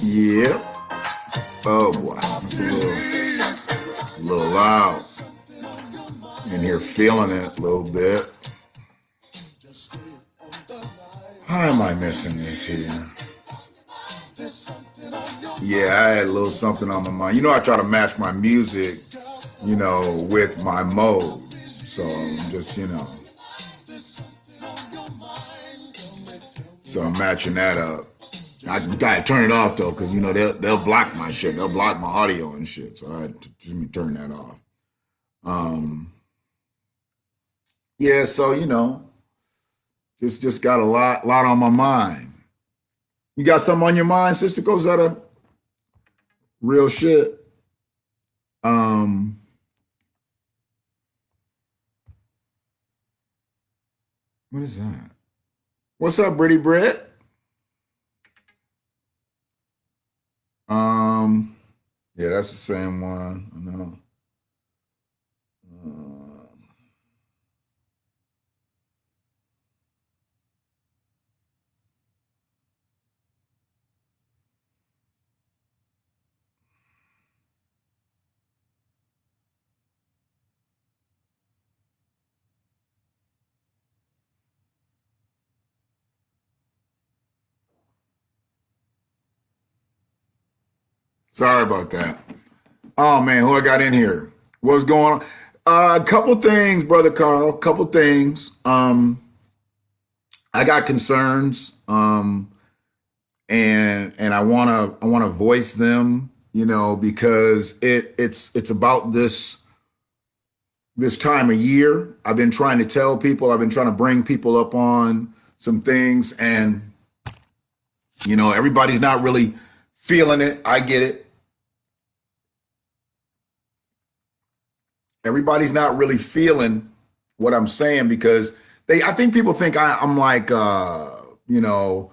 Yep. Oh boy, it's a little loud. In here feeling it a little bit. How am I missing this here? Yeah, I had a little something on my mind. You know, I try to match my music, with my mode. So so I'm matching that up. I gotta turn it off though, because they'll block my shit. They'll block my audio and shit. So I had to turn that off. Yeah, so just got a lot on my mind. You got something on your mind, Sister Cosetta? Real shit. What is that? What's up, Britty Brett? Yeah, that's the same one. I know. Sorry about that. Oh man, who I got in here? What's going on? A couple things, brother Carl. A couple things. I got concerns. And I wanna voice them. Because it's about this time of year. I've been trying to tell people. I've been trying to bring people up on some things, and everybody's not really feeling it. I get it. Everybody's not really feeling what I'm saying because I think people think I'm like, doom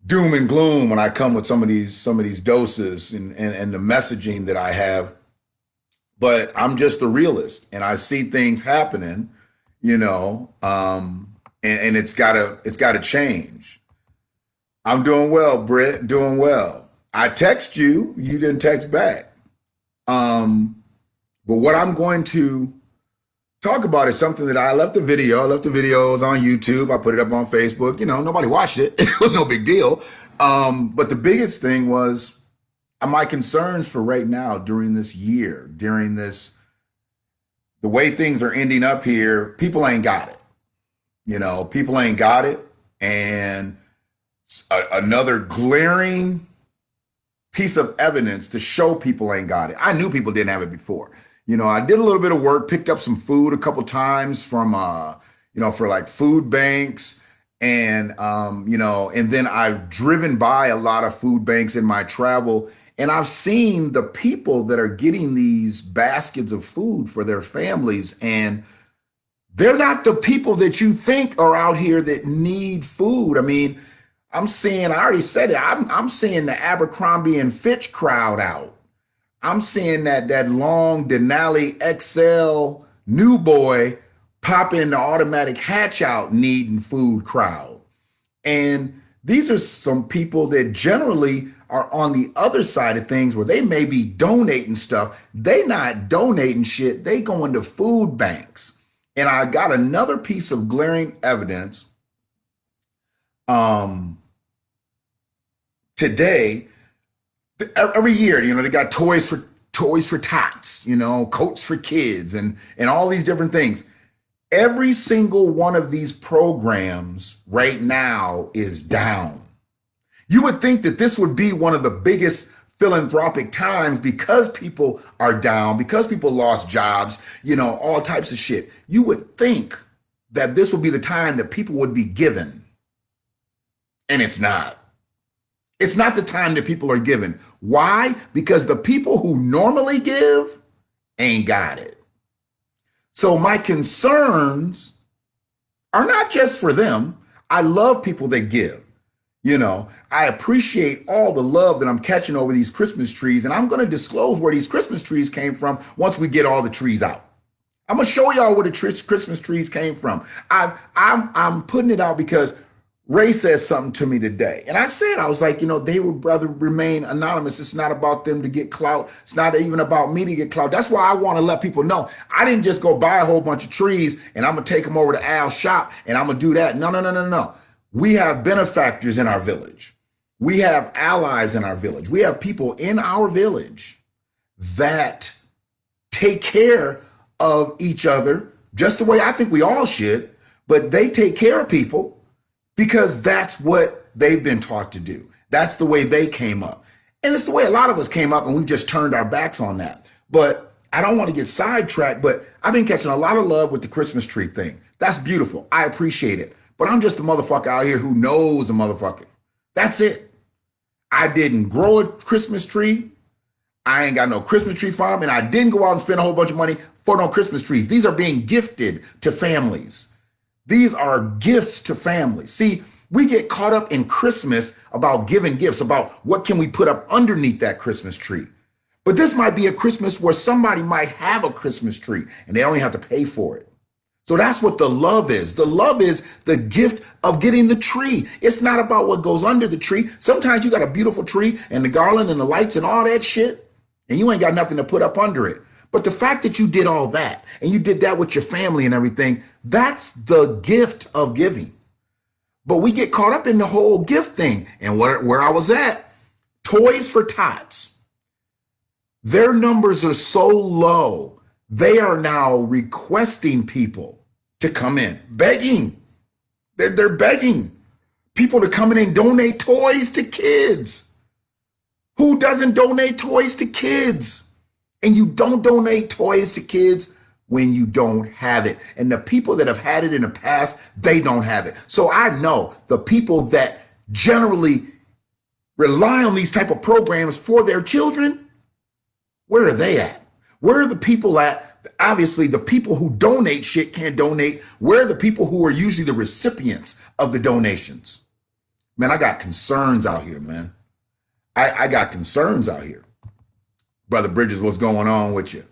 and gloom when I come with some of these doses and the messaging that I have. But I'm just a realist and I see things happening, and it's gotta change. I'm doing well, Britt, doing well. I text you, you didn't text back. Um, but what I'm going to talk about is something that I left the video. I left the videos on YouTube. I put it up on Facebook. Nobody watched it. It was no big deal. But the biggest thing was my concerns for right now during this year, the way things are ending up here, people ain't got it. People ain't got it. And another glaring piece of evidence to show people ain't got it. I knew people didn't have it before. I did a little bit of work, picked up some food a couple times from, for like food banks. And then I've driven by a lot of food banks in my travel. And I've seen the people that are getting these baskets of food for their families. And they're not the people that you think are out here that need food. I mean, I already said it, I'm seeing the Abercrombie and Fitch crowd out. I'm seeing that long Denali XL new boy pop in the automatic hatch out needing food crowd. And these are some people that generally are on the other side of things where they may be donating stuff. They not donating shit. They going to food banks. And I got another piece of glaring evidence today. Every year, they got toys for tots, coats for kids, and all these different things. Every single one of these programs right now is down. You would think that this would be one of the biggest philanthropic times because people are down, because people lost jobs, all types of shit. You would think that this would be the time that people would be given, and it's not. It's not the time that people are given. Why? Because the people who normally give ain't got it. So my concerns are not just for them. I love people that give. I appreciate all the love that I'm catching over these Christmas trees, and I'm going to disclose where these Christmas trees came from once we get all the trees out. I'm gonna show y'all where the Christmas trees came from. I'm putting it out because Ray said something to me today. And I said, I was like, they would rather remain anonymous. It's not about them to get clout. It's not even about me to get clout. That's why I want to let people know. I didn't just go buy a whole bunch of trees and I'm going to take them over to Al's shop and I'm going to do that. No, no, no, no, no. We have benefactors in our village. We have allies in our village. We have people in our village that take care of each other just the way I think we all should, but they take care of people because that's what they've been taught to do. That's the way they came up. And it's the way a lot of us came up and we just turned our backs on that. But I don't want to get sidetracked, but I've been catching a lot of love with the Christmas tree thing. That's beautiful. I appreciate it. But I'm just a motherfucker out here who knows a motherfucker. That's it. I didn't grow a Christmas tree. I ain't got no Christmas tree farm, and I didn't go out and spend a whole bunch of money for no Christmas trees. These are being gifted to families. These are gifts to families. See, we get caught up in Christmas about giving gifts, about what can we put up underneath that Christmas tree. But this might be a Christmas where somebody might have a Christmas tree and they only have to pay for it. So that's what the love is. The love is the gift of getting the tree. It's not about what goes under the tree. Sometimes you got a beautiful tree and the garland and the lights and all that shit, and you ain't got nothing to put up under it. But the fact that you did all that and you did that with your family and everything, that's the gift of giving. But we get caught up in the whole gift thing. And where I was at, Toys for Tots, their numbers are so low, they are now requesting people to come in, begging. They're begging people to come in and donate toys to kids. Who doesn't donate toys to kids? And you don't donate toys to kids when you don't have it. And the people that have had it in the past, they don't have it. So I know the people that generally rely on these type of programs for their children, where are they at? Where are the people at? Obviously, the people who donate shit can't donate. Where are the people who are usually the recipients of the donations? Man, I got concerns out here, man. I got concerns out here. Brother Bridges, what's going on with you?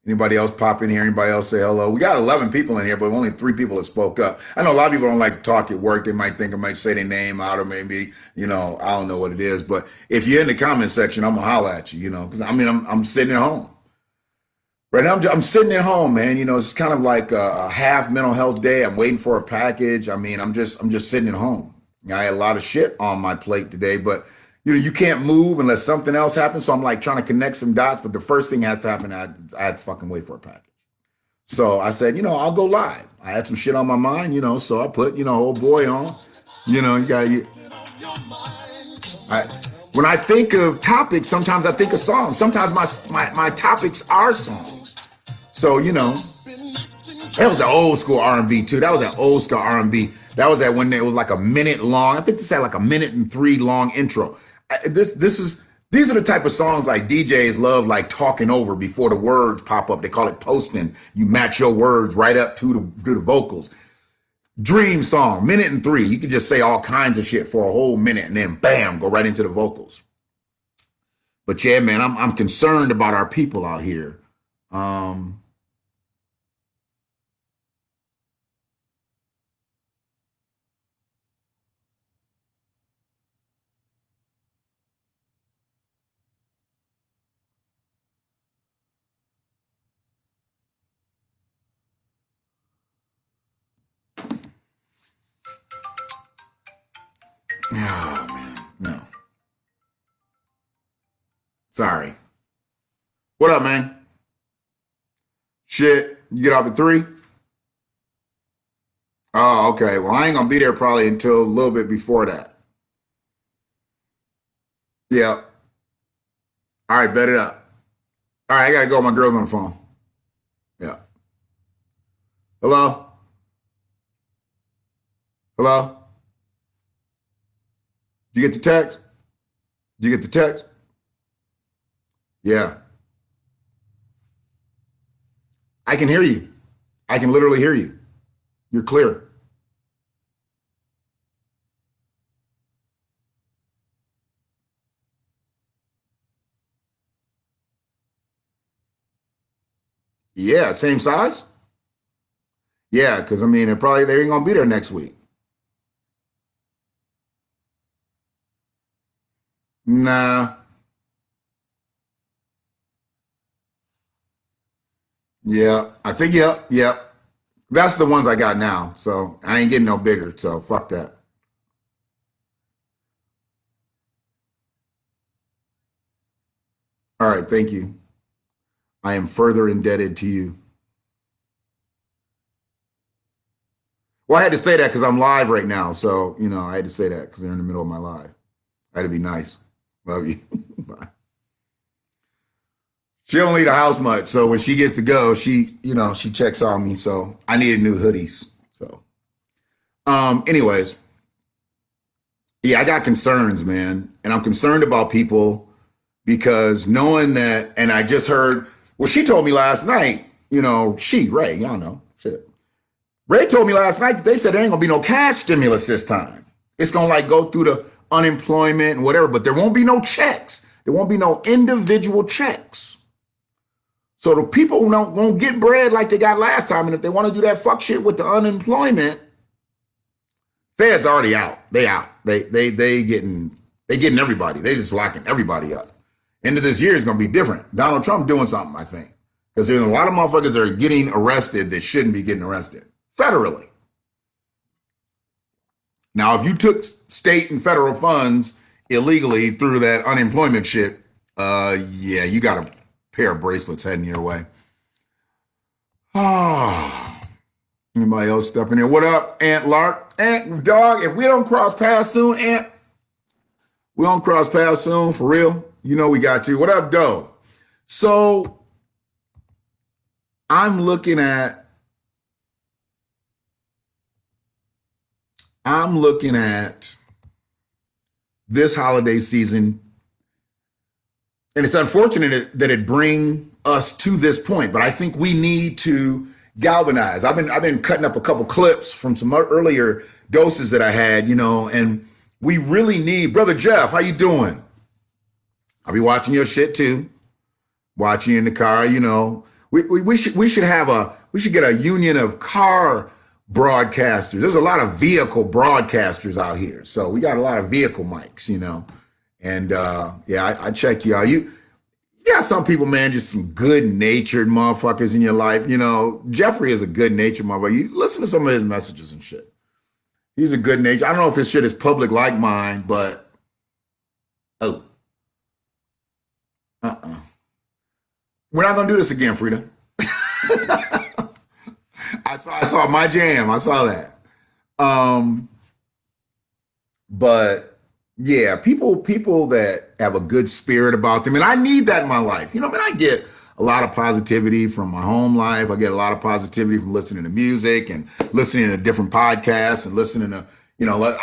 Anybody else pop in here? Anybody else say hello? We got 11 people in here, but only 3 people that spoke up. I know a lot of people don't like to talk at work. They might think I might say their name out, or maybe, I don't know what it is. But if you're in the comment section, I'm gonna holler at you, because I'm sitting at home. Right now, I'm sitting at home, man. It's kind of like a half mental health day. I'm waiting for a package. I'm just sitting at home. I had a lot of shit on my plate today, but you can't move unless something else happens. So I'm like trying to connect some dots, but the first thing has to happen. I had to fucking wait for a package. So I said, I'll go live. I had some shit on my mind, so I put, old boy on. When I think of topics, sometimes I think of songs. Sometimes my topics are songs. So, that was an old school R&B too. That was an old school R&B. That was that when it was like a minute long. I think this had like a 1.3 minute long intro. These are the type of songs like DJs love, like talking over before the words pop up. They call it posting. You match your words right up to the vocals. Dream song, 1.3 minutes. You can just say all kinds of shit for a whole minute and then bam, go right into the vocals. But yeah, man, I'm concerned about our people out here. Oh, man, no. Sorry. What up, man? Shit, you get off at 3? Oh, okay. Well, I ain't gonna be there probably until a little bit before that. Yeah. All right, bet it up. All right, I gotta go. My girl's on the phone. Yeah. Hello? Hello? Did you get the text? Did you get the text? Yeah. I can hear you. I can literally hear you. You're clear. Yeah, same size? Yeah, because they ain't gonna be there next week. Nah. Yeah. I think, yep. Yep. That's the ones I got now. So I ain't getting no bigger. So fuck that. All right. Thank you. I am further indebted to you. Well, I had to say that because I'm live right now. So, I had to say that because they're in the middle of my live. I had to be nice. Love you. Bye. She don't leave the house much. So when she gets to go, she checks on me. So I needed new hoodies. So, anyways, yeah, I got concerns, man. And I'm concerned about people because knowing that, and I just heard, well, she told me last night, Ray, y'all know, shit. Ray told me last night that they said there ain't gonna be no cash stimulus this time. It's gonna like go through the unemployment and whatever, but there won't be no checks. There won't be no individual checks. So the people won't get bread like they got last time. And if they want to do that fuck shit with the unemployment, Fed's already out. They out. They getting everybody. They just locking everybody up. End of this year is gonna be different. Donald Trump doing something, I think. Because there's a lot of motherfuckers that are getting arrested that shouldn't be getting arrested federally. Now, if you took state and federal funds illegally through that unemployment shit, yeah, you got a pair of bracelets heading your way. Ah, anybody else stepping in? What up, Aunt Lark? Aunt Dog, if we don't cross paths soon, Aunt, we don't cross paths soon, for real. We got to. What up, Doe? So I'm looking at this holiday season, and it's unfortunate that it bring us to this point, but I think we need to galvanize. I've been cutting up a couple clips from some earlier doses that I had, and we really need, brother Jeff, how you doing? I'll be watching your shit too. Watching you in the car, we should get a union of car broadcasters. There's a lot of vehicle broadcasters out here. So we got a lot of vehicle mics, And yeah, I check you out. You got some people, man, just some good natured motherfuckers in your life. Jeffrey is a good natured motherfucker. You listen to some of his messages and shit. He's a good nature. I don't know if his shit is public like mine, but oh, uh-uh. We're not gonna do this again, Frida. I saw my jam. I saw that. Um, but yeah, people that have a good spirit about them, and I need that in my life. Man, I get a lot of positivity from my home life. I get a lot of positivity from listening to music and listening to different podcasts and listening to,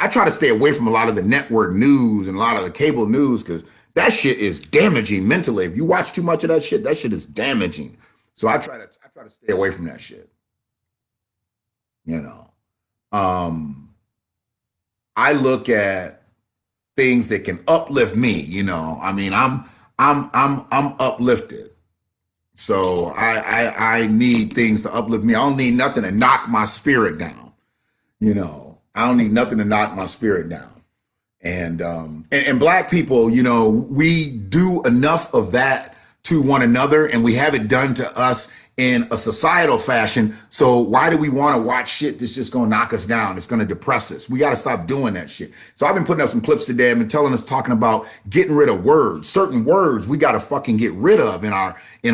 I try to stay away from a lot of the network news and a lot of the cable news because that shit is damaging mentally. If you watch too much of that shit is damaging. So I try to stay away from that shit. You know, um, I look at things that can uplift me. I mean, I'm uplifted. So I need things to uplift me. I don't need nothing to knock my spirit down. I don't need nothing to knock my spirit down. And black people, we do enough of that to one another, and we have it done to us in a societal fashion. So why do we want to watch shit that's just going to knock us down? It's going to depress us. We got to stop doing that shit. So I've been putting up some clips today. I've been talking about getting rid of words, certain words we got to fucking get rid of in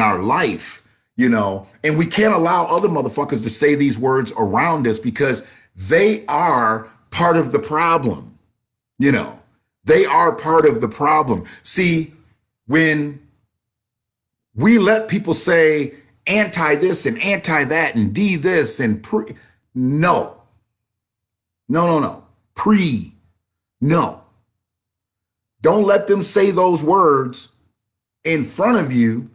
our life, and we can't allow other motherfuckers to say these words around us because they are part of the problem. They are part of the problem. See, when we let people say anti this and anti that and D this and no. No. Don't let them say those words in front of you,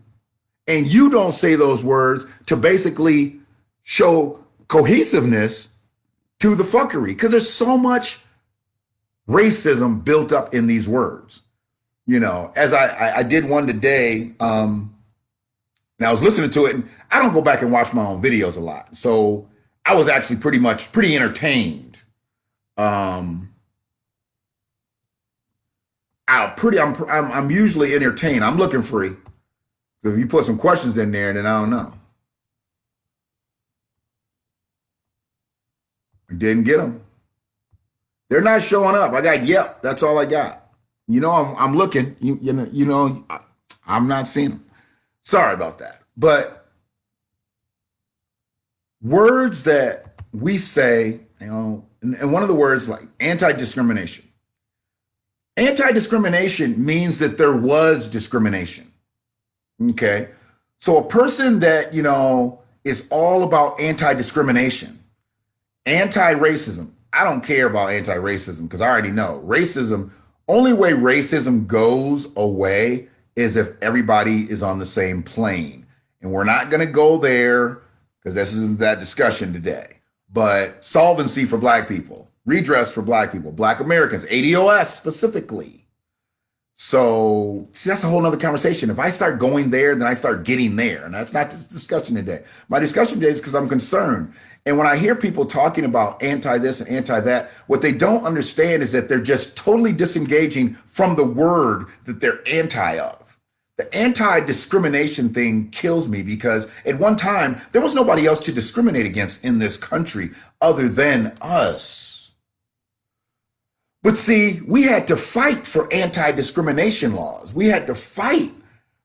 and you don't say those words to basically show cohesiveness to the fuckery, because there's so much racism built up in these words. As I did one today, and I was listening to it, and I don't go back and watch my own videos a lot. So I was actually pretty entertained out I'm usually entertained. I'm looking free. So if you put some questions in there, then I don't know. I didn't get them. They're not showing up. I got yep. That's all I got. I'm looking. I'm not seeing them. Sorry about that. But words that we say, and one of the words like anti-discrimination. Anti-discrimination means that there was discrimination. Okay. So a person that, is all about anti-discrimination, anti-racism. I don't care about anti-racism because I already know racism, only way racism goes away is if everybody is on the same plane. And we're not going to go there because this isn't that discussion today. But solvency for Black people, redress for Black people, Black Americans, ADOS specifically. So see, that's a whole nother conversation. If I start going there, then I start getting there. And that's not the discussion today. My discussion today is because I'm concerned. And when I hear people talking about anti this and anti that, what they don't understand is that they're just totally disengaging from the word that they're anti of. The anti-discrimination thing kills me because at one time, there was nobody else to discriminate against in this country other than us. But see, we had to fight for anti-discrimination laws. We had to fight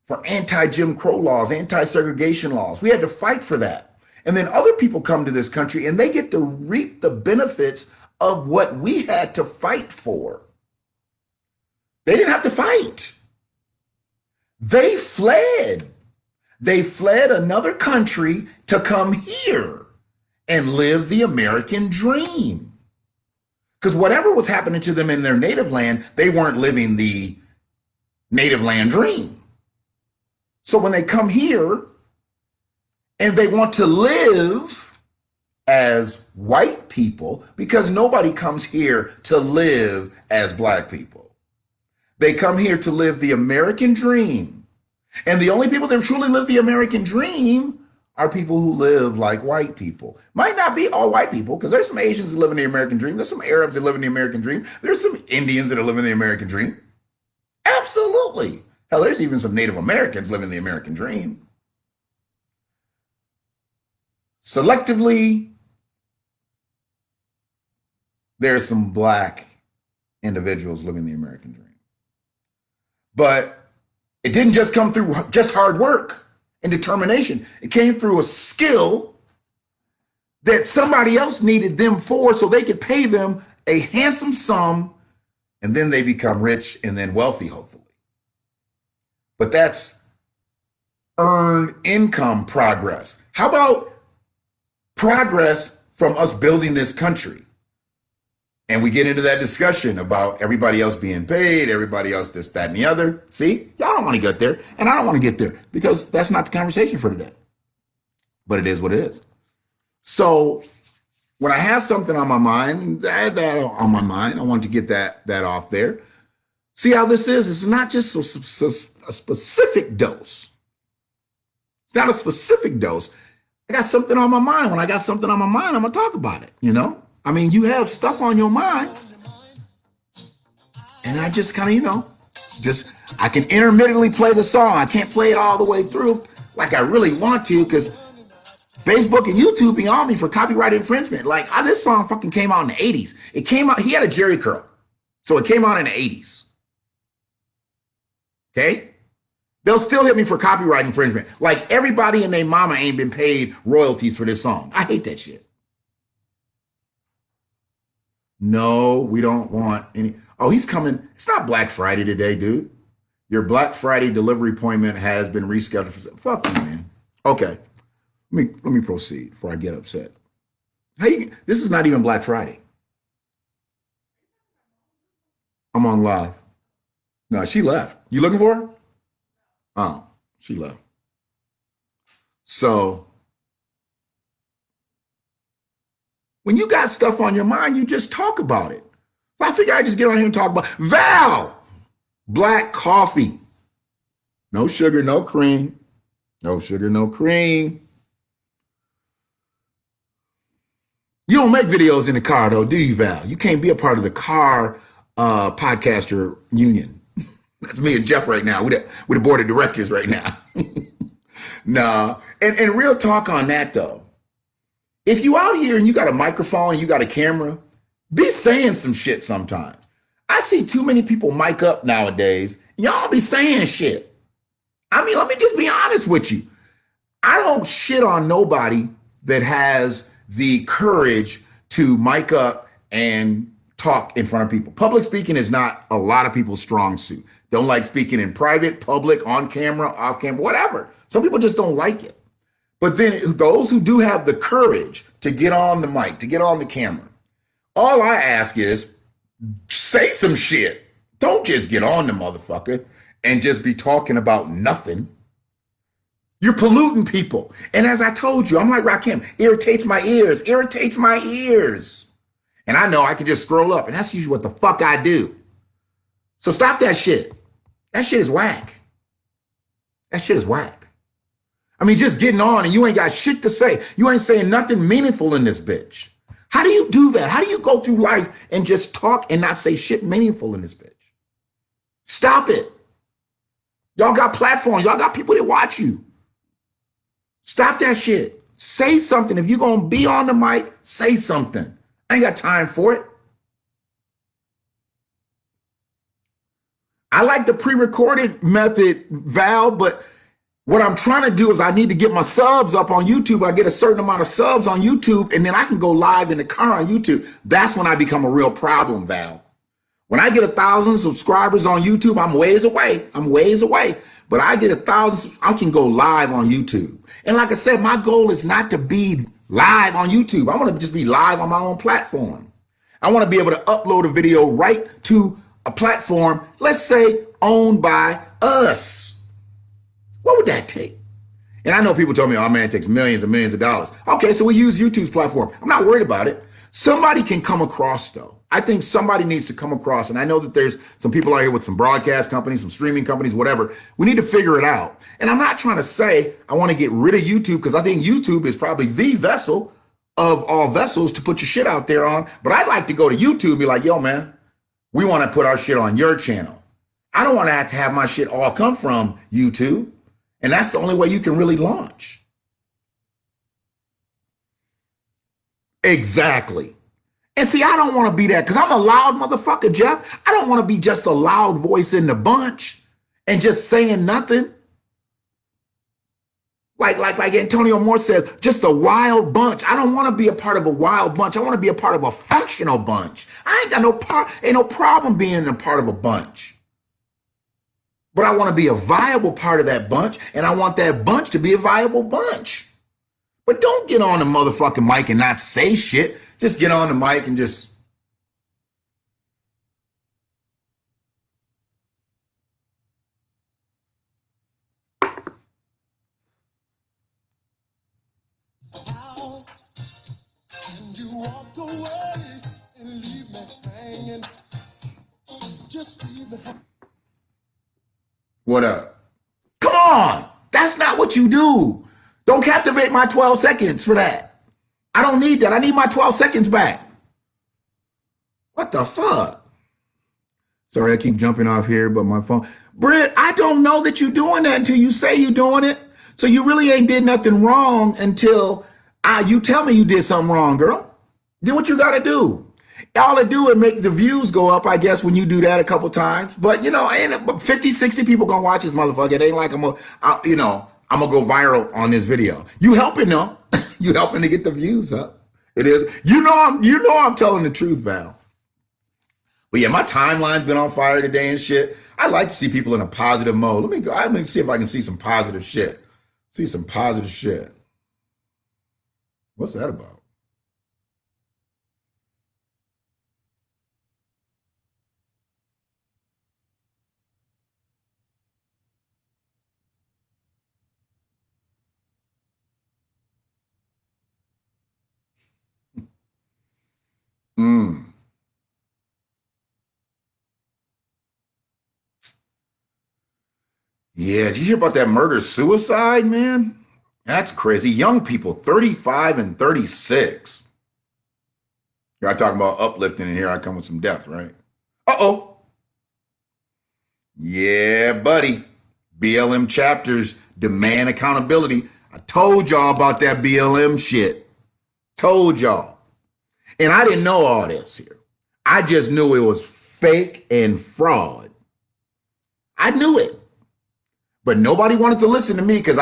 for anti-Jim Crow laws, anti-segregation laws. We had to fight for that. And then other people come to this country and they get to reap the benefits of what we had to fight for. They didn't have to fight. They fled. They fled another country to come here and live the American dream. Because whatever was happening to them in their native land, they weren't living the native land dream. So when they come here and they want to live as white people, because nobody comes here to live as Black people. They come here to live the American dream. And the only people that truly live the American dream are people who live like white people. Might not be all white people, because there's some Asians that live in the American dream. There's some Arabs that live in the American dream. There's some Indians that are living the American dream. Absolutely. Hell, there's even some Native Americans living the American dream. Selectively, there's some Black individuals living the American dream. But it didn't just come through just hard work and determination. It came through a skill that somebody else needed them for so they could pay them a handsome sum, and then they become rich and then wealthy, hopefully. But that's earned income progress. How about progress from us building this country? And we get into that discussion about everybody else being paid, everybody else this, that, and the other. See, y'all don't want to get there, and I don't want to get there because that's not the conversation for today. But it is what it is. So when I have something on my mind, I want to get that off there. See how this is? It's not just a specific dose. It's not a specific dose. I got something on my mind. When I got something on my mind, I'm going to talk about it, I mean, you have stuff on your mind, and I just kind of, I can intermittently play the song. I can't play it all the way through like I really want to because Facebook and YouTube be on me for copyright infringement. Like, this song fucking came out in the 80s. It came out, he had a Jerry curl. So it came out in the 80s. Okay? They'll still hit me for copyright infringement. Like, everybody and their mama ain't been paid royalties for this song. I hate that shit. No, we don't want any. Oh, he's coming. It's not Black Friday today, dude. Your Black Friday delivery appointment has been rescheduled for. Fuck you, man. Okay, let me proceed before I get upset. Hey, this is not even Black Friday. I'm on live. No, she left. You looking for her? Oh, she left. So. When you got stuff on your mind, you just talk about it. So I figure I just get on here and talk about Val, black coffee. No sugar, no cream. No sugar, no cream. You don't make videos in the car though, do you, Val? You can't be a part of the car podcaster union. That's me and Jeff right now. With the board of directors right now. Nah. And real talk on that though. If you out here and you got a microphone and you got a camera, be saying some shit sometimes. I see too many people mic up nowadays. Y'all be saying shit. I mean, let me just be honest with you. I don't shit on nobody that has the courage to mic up and talk in front of people. Public speaking is not a lot of people's strong suit. Don't like speaking in private, public, on camera, off camera, whatever. Some people just don't like it. But then those who do have the courage to get on the mic, to get on the camera, all I ask is say some shit. Don't just get on the motherfucker and just be talking about nothing. You're polluting people. And as I told you, I'm like Rakim, irritates my ears, irritates my ears. And I know I can just scroll up, and that's usually what the fuck I do. So stop that shit. That shit is whack. That shit is whack. I mean, just getting on and you ain't got shit to say. You ain't saying nothing meaningful in this bitch. How do you do that? How do you go through life and just talk and not say shit meaningful in this bitch? Stop it. Y'all got platforms. Y'all got people that watch you. Stop that shit. Say something. If you're going to be on the mic, say something. I ain't got time for it. I like the pre-recorded method, Val, but what I'm trying to do is I need to get my subs up on YouTube. I get a certain amount of subs on YouTube, and then I can go live in the car on YouTube. That's when I become a real problem, Val. When I get 1,000 subscribers on YouTube, I'm ways away. I'm ways away. But I get 1,000, I can go live on YouTube. And like I said, my goal is not to be live on YouTube. I want to just be live on my own platform. I want to be able to upload a video right to a platform, let's say owned by us. What would that take? And I know people told me, oh man, it takes millions and millions of dollars. Okay, so we use YouTube's platform. I'm not worried about it. Somebody can come across though. I think somebody needs to come across, and I know that there's some people out here with some broadcast companies, some streaming companies, whatever. We need to figure it out. And I'm not trying to say I want to get rid of YouTube, because I think YouTube is probably the vessel of all vessels to put your shit out there on. But I'd like to go to YouTube and be like, yo, man, we want to put our shit on your channel. I don't want to have my shit all come from YouTube. And that's the only way you can really launch. Exactly. And see, I don't want to be that, because I'm a loud motherfucker, Jeff. I don't want to be just a loud voice in the bunch and just saying nothing. Like Antonio Moore says, just a wild bunch. I don't want to be a part of a wild bunch. I want to be a part of a functional bunch. I ain't got no problem being a part of a bunch. But I want to be a viable part of that bunch, and I want that bunch to be a viable bunch. But don't get on the motherfucking mic and not say shit. Just get on the mic and just. How can you walk away and leave me hanging? Just leave me. What up? Come on. That's not what you do. Don't captivate my 12 seconds for that. I don't need that. I need my 12 seconds back. What the fuck? Sorry, I keep jumping off here, but my phone. Britt, I don't know that you're doing that until you say you're doing it. So you really ain't did nothing wrong until you tell me you did something wrong, girl. Do what you got to do. All it do is make the views go up, I guess, when you do that a couple times. But, you know, ain't 50, 60 people going to watch this motherfucker. It ain't like I'm going to go viral on this video. You helping, though. You helping to get the views up. It is. You know I'm telling the truth, Val. But yeah, my timeline's been on fire today and shit. I like to see people in a positive mode. Let me go. I'm gonna see if I can see some positive shit. See some positive shit. What's that about? Yeah, did you hear about that murder-suicide, man? That's crazy. Young people, 35 and 36. You're talking about uplifting, and here I come with some death, right? Uh-oh. Yeah, buddy. BLM chapters demand accountability. I told y'all about that BLM shit. Told y'all. And I didn't know all this here. I just knew it was fake and fraud. I knew it. But nobody wanted to listen to me because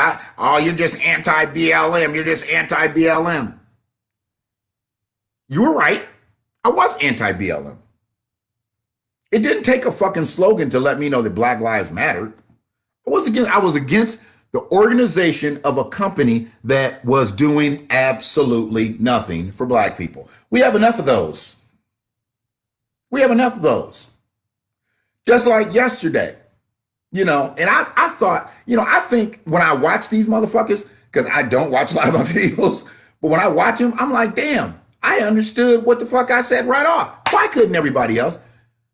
you're just anti-BLM. You're just anti-BLM. You were right. I was anti-BLM. It didn't take a fucking slogan to let me know that Black Lives Mattered. I was against the organization of a company that was doing absolutely nothing for Black people. We have enough of those. We have enough of those. Just like yesterday, and I thought, I think when I watch these motherfuckers, because I don't watch a lot of my videos, but when I watch them, I'm like, damn, I understood what the fuck I said right off. Why couldn't everybody else?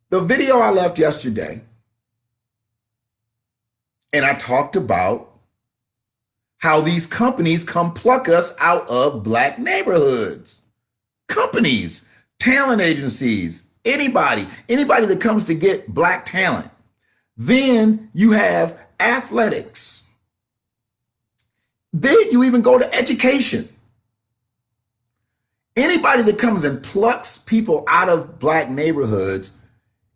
The video I left yesterday, and I talked about how these companies come pluck us out of Black neighborhoods. Companies, talent agencies, anybody that comes to get Black talent. Then you have athletics. Then you even go to education. Anybody that comes and plucks people out of Black neighborhoods,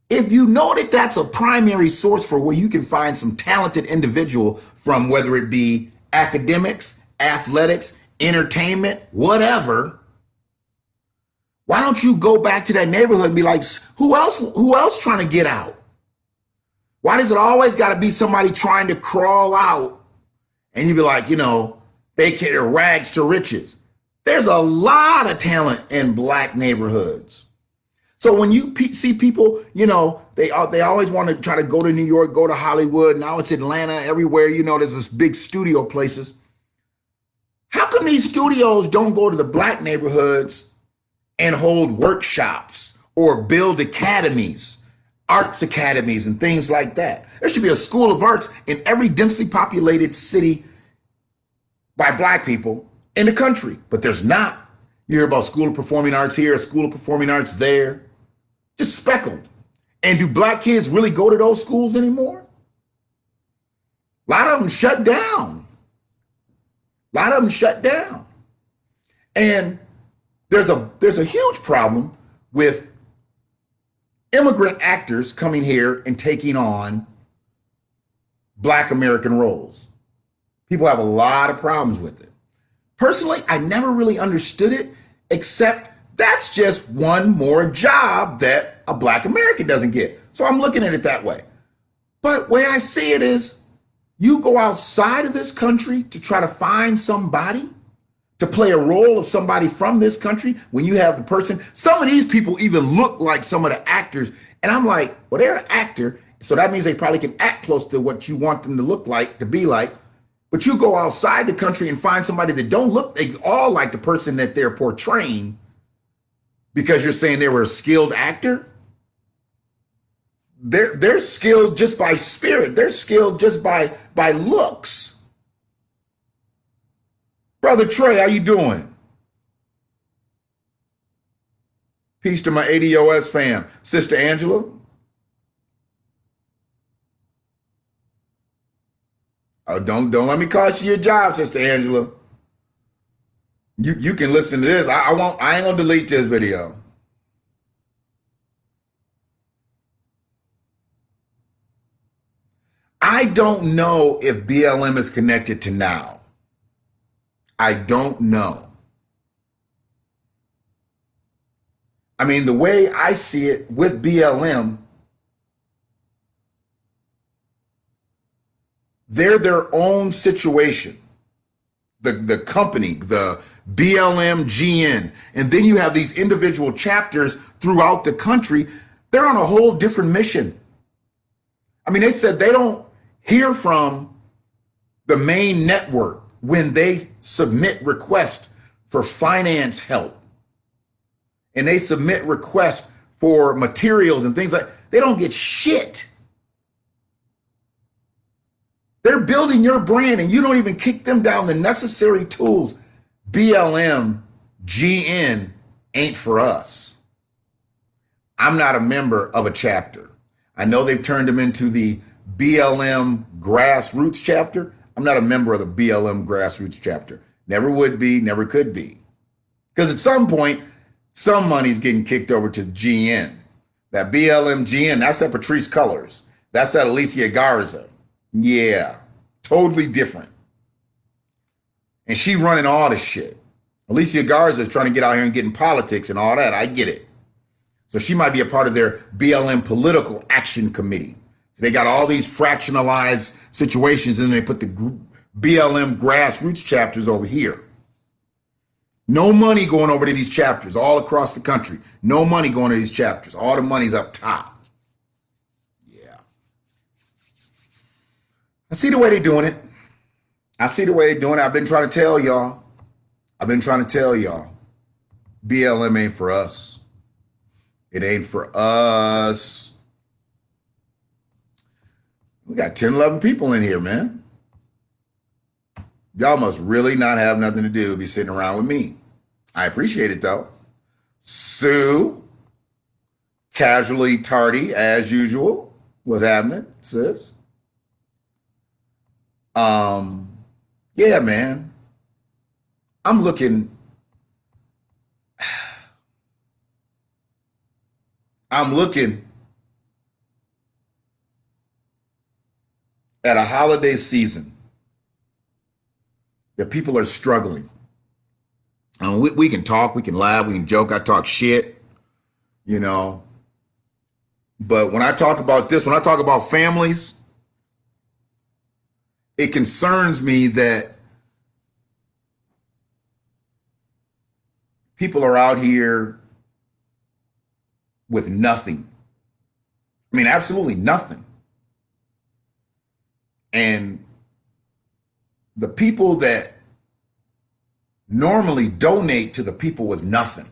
if you know that that's a primary source for where you can find some talented individual from, whether it be academics, athletics, entertainment, whatever, why don't you go back to that neighborhood and be like, who else trying to get out? Why does it always got to be somebody trying to crawl out? And you be like, they're rags to riches. There's a lot of talent in Black neighborhoods. So when you see people, they always want to try to go to New York, go to Hollywood. Now it's Atlanta, everywhere. There's this big studio places. How come these studios don't go to the Black neighborhoods and hold workshops or build academies, arts academies and things like that? There should be a school of arts in every densely populated city by Black people in the country, but there's not. You hear about School of Performing Arts here, School of Performing Arts there, just speckled. And do Black kids really go to those schools anymore? A lot of them shut down. And there's a huge problem with immigrant actors coming here and taking on Black American roles. People have a lot of problems with it. Personally, I never really understood it, except that's just one more job that a Black American doesn't get. So I'm looking at it that way. But the way I see it is, you go outside of this country to try to find somebody to play a role of somebody from this country when you have the person. Some of these people even look like some of the actors. And I'm like, well, they're an actor. So that means they probably can act close to what you want them to look like, to be like. But you go outside the country and find somebody that don't look all like the person that they're portraying because you're saying they were a skilled actor. They're skilled just by spirit. They're skilled just by looks. Brother Trey, how you doing? Peace to my ADOS fam. Sister Angela. Oh, don't let me cost you your job, Sister Angela. You can listen to this. I ain't gonna delete this video. I don't know if BLM is connected to now. I don't know. I mean, the way I see it with BLM, they're their own situation. The company, the BLM GN, and then you have these individual chapters throughout the country. They're on a whole different mission. I mean, they said they don't hear from the main network when they submit requests for finance help and they submit requests for materials and things like that. They don't get shit. They're building your brand and you don't even kick them down the necessary tools. BLM, GN ain't for us. I'm not a member of a chapter. I know they've turned them into the BLM grassroots chapter. I'm not a member of the BLM grassroots chapter. Never would be, never could be. Because at some point, some money's getting kicked over to GN. That BLM GN, that's that Patrice Cullors. That's that Alicia Garza. Yeah, totally different. And she running all this shit. Alicia Garza is trying to get out here and get in politics and all that. I get it. So she might be a part of their BLM political action committee. So they got all these fractionalized situations and then they put the BLM grassroots chapters over here. No money going over to these chapters all across the country. No money going to these chapters. All the money's up top. Yeah. I see the way they're doing it. I see the way they're doing it. I've been trying to tell y'all. BLM ain't for us. It ain't for us. We got 10, 11 people in here, man. Y'all must really not have nothing to do, be sitting around with me. I appreciate it, though. Sue, casually tardy, as usual. What's happening, sis? Yeah, man. I'm looking at a holiday season that people are struggling. We can talk, we can laugh, we can joke, I talk shit, you know. But when I talk about this, when I talk about families, it concerns me that people are out here with nothing. I mean, absolutely nothing. And the people that normally donate to the people with nothing,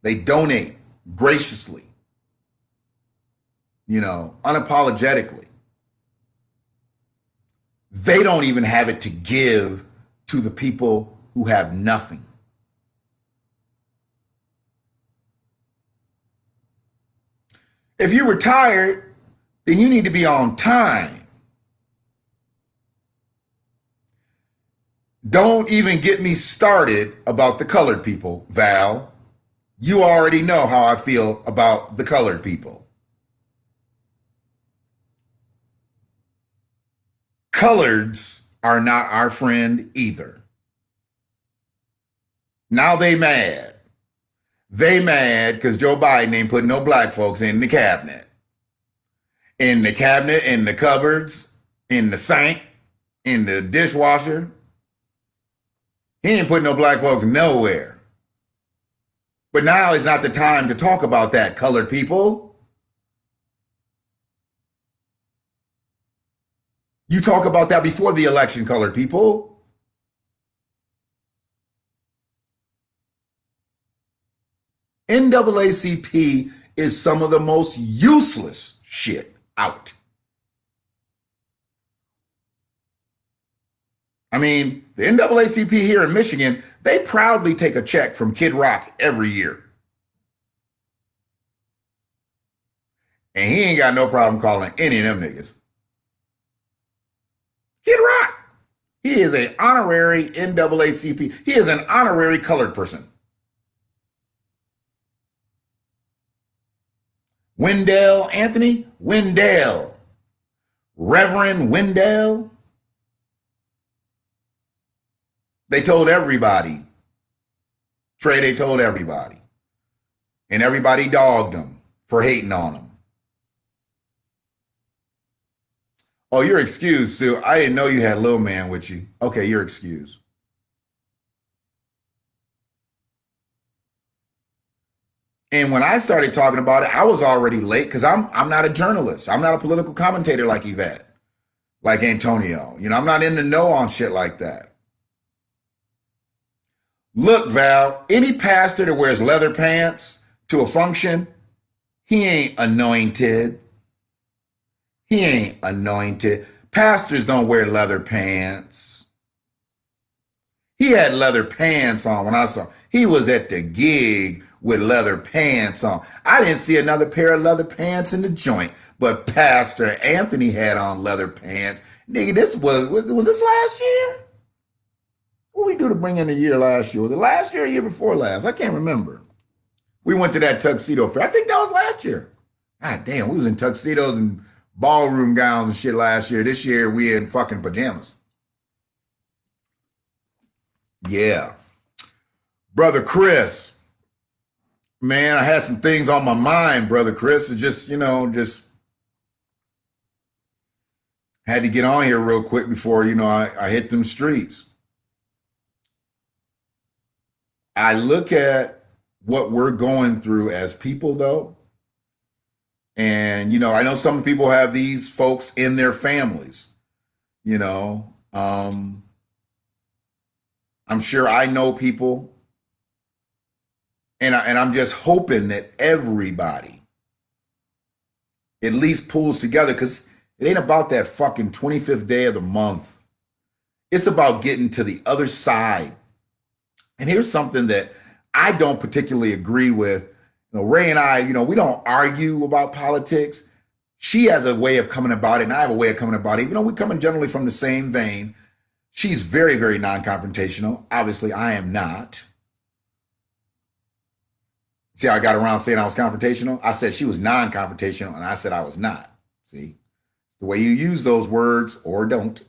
they donate graciously, you know, unapologetically. They don't even have it to give to the people who have nothing. If you're retired, then you need to be on time. Don't even get me started about the colored people, Val. You already know how I feel about the colored people. Coloreds are not our friend either. Now they mad. They mad because Joe Biden ain't putting no black folks in the cabinet. In the cabinet, in the cupboards, in the sink, in the dishwasher. He ain't putting no black folks nowhere. But now is not the time to talk about that, colored people. You talk about that before the election, colored people. NAACP is some of the most useless shit out. I mean, the NAACP here in Michigan, they proudly take a check from Kid Rock every year. And he ain't got no problem calling any of them niggas Kid Rock. He is an honorary NAACP. He is an honorary colored person. Wendell Anthony, Wendell. Reverend Wendell. They told everybody. Trey, they told everybody. And everybody dogged them for hating on them. Oh, you're excused, Sue. I didn't know you had Lil Man with you. Okay, you're excused. And when I started talking about it, I was already late because I'm not a journalist. I'm not a political commentator like Yvette, like Antonio. You know, I'm not in the know on shit like that. Look, Val, any pastor that wears leather pants to a function, he ain't anointed. He ain't anointed. Pastors don't wear leather pants. He had leather pants on when I saw him. He was at the gig with leather pants on. I didn't see another pair of leather pants in the joint, but Pastor Anthony had on leather pants. Nigga, this was this last year? What we do to bring in the year last year? Was it last year or year before last? I can't remember. We went to that tuxedo fair. I think that was last year. God damn, we was in tuxedos and ballroom gowns and shit last year. This year we in fucking pajamas. Yeah. Brother Chris. Man, I had some things on my mind, Brother Chris. It just, just had to get on here real quick before, I hit them streets. I look at what we're going through as people, though. And, I know some people have these folks in their families, I'm sure I know people. And I'm just hoping that everybody at least pulls together, because it ain't about that fucking 25th day of the month. It's about getting to the other side. And here's something that I don't particularly agree with. Ray and I, we don't argue about politics. She has a way of coming about it, and I have a way of coming about it. We come in generally from the same vein. She's very, very non-confrontational. Obviously, I am not. See how I got around saying I was confrontational? I said she was non-confrontational, and I said I was not. See? The way you use those words or don't.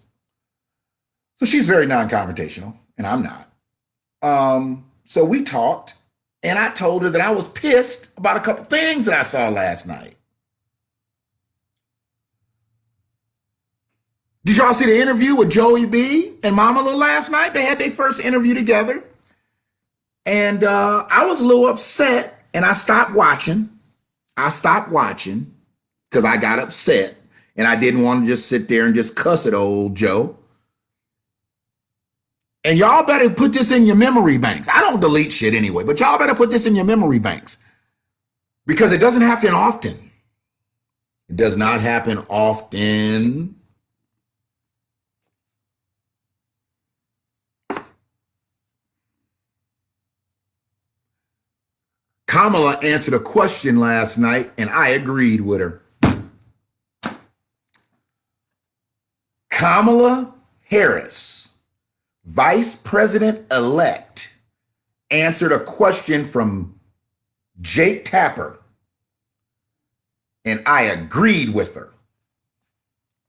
So she's very non-confrontational, and I'm not. So we talked, and I told her that I was pissed about a couple things that I saw last night. Did y'all see the interview with Joey B and Mama Lil last night? They had their first interview together. And I was a little upset, and I stopped watching. Because I got upset, and I didn't want to just sit there and just cuss at old Joe. And y'all better put this in your memory banks. I don't delete shit anyway, but y'all better put this in your memory banks, because it doesn't happen often. It does not happen often. Kamala answered a question last night, and I agreed with her. Kamala Harris, Vice President-elect, answered a question from Jake Tapper, and I agreed with her.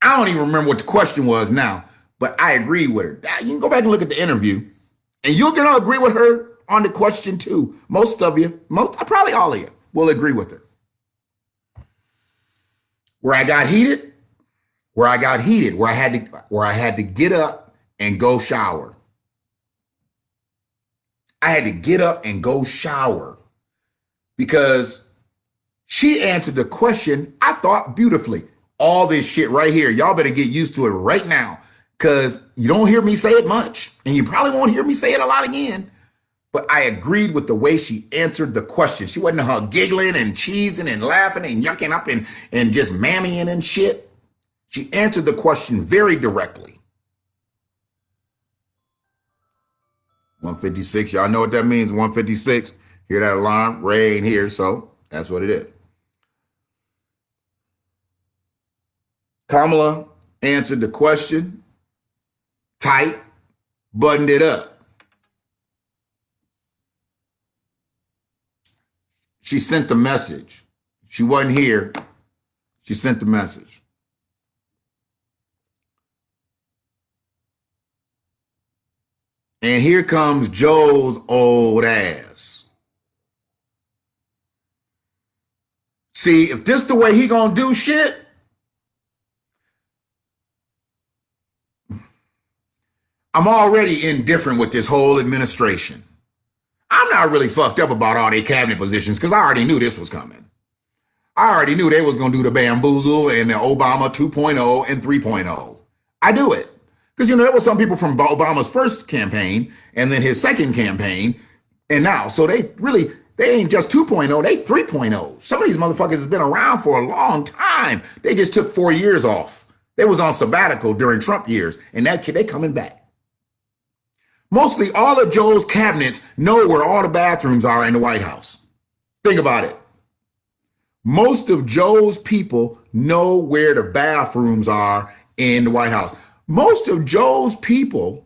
I don't even remember what the question was now, but I agreed with her. You can go back and look at the interview, and you're going to agree with her on the question too. Most of you, probably all of you, will agree with her. Where I got heated, where I had to get up and go shower. I had to get up and go shower because she answered the question, I thought, beautifully. All this shit right here, y'all better get used to it right now, because you don't hear me say it much, and you probably won't hear me say it a lot again. But I agreed with the way she answered the question. She wasn't giggling and cheesing and laughing and yucking up and just mammying and shit. She answered the question very directly. 156, y'all know what that means, 156. Hear that alarm? Ray ain't here, so that's what it is. Kamala answered the question, tight, buttoned it up. She sent the message. She wasn't here. She sent the message. And here comes Joe's old ass. See, if this the way he gonna do shit, I'm already indifferent with this whole administration. I'm not really fucked up about all their cabinet positions because I already knew this was coming. I already knew they was going to do the bamboozle and the Obama 2.0 and 3.0. I do it. Because, there was some people from Obama's first campaign and then his second campaign. And now, so they ain't just 2.0, they 3.0. Some of these motherfuckers has been around for a long time. They just took 4 years off. They was on sabbatical during Trump years, and they coming back. Mostly all of Joe's cabinets know where all the bathrooms are in the White House. Think about it. Most of Joe's people know where the bathrooms are in the White House. Most of Joe's people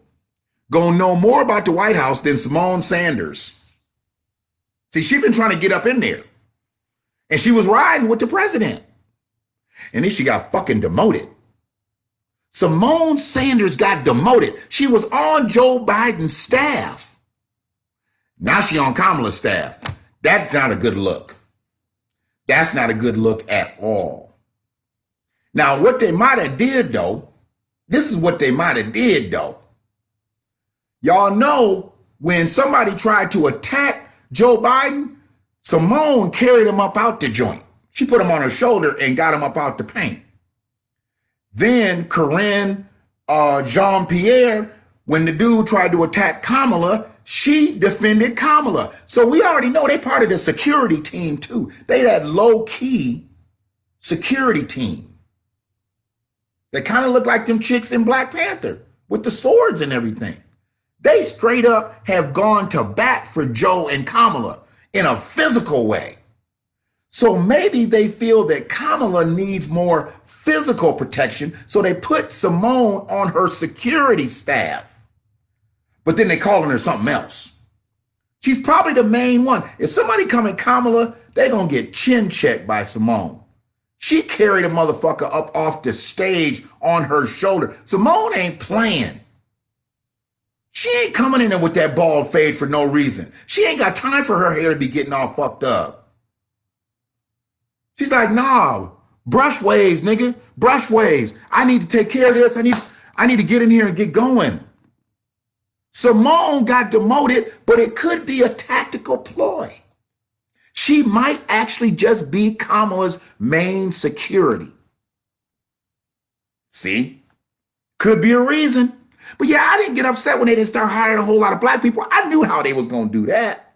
gonna know more about the White House than Simone Sanders. See, she's been trying to get up in there. And she was riding with the president. And then she got fucking demoted. Simone Sanders got demoted. She was on Joe Biden's staff. Now she on Kamala's staff. That's not a good look. That's not a good look at all. Now, what they might have did, though, this is what they might have did, though. Y'all know when somebody tried to attack Joe Biden, Simone carried him up out the joint. She put him on her shoulder and got him up out the paint. Then Corinne Jean-Pierre, when the dude tried to attack Kamala, she defended Kamala. So we already know they part of the security team too. They that low-key security team. They kind of look like them chicks in Black Panther with the swords and everything. They straight up have gone to bat for Joe and Kamala in a physical way. So maybe they feel that Kamala needs more physical protection, so they put Simone on her security staff. But then they calling her something else. She's probably the main one. If somebody come at Kamala, they gonna get chin checked by Simone. She carried a motherfucker up off the stage on her shoulder. Simone ain't playing. She ain't coming in there with that bald fade for no reason. She ain't got time for her hair to be getting all fucked up. She's like, nah, brush waves, nigga, brush waves. I need to take care of this. I need to get in here and get going. Simone got demoted, but it could be a tactical ploy. She might actually just be Kamala's main security. See? Could be a reason. But yeah, I didn't get upset when they didn't start hiring a whole lot of black people. I knew how they was going to do that.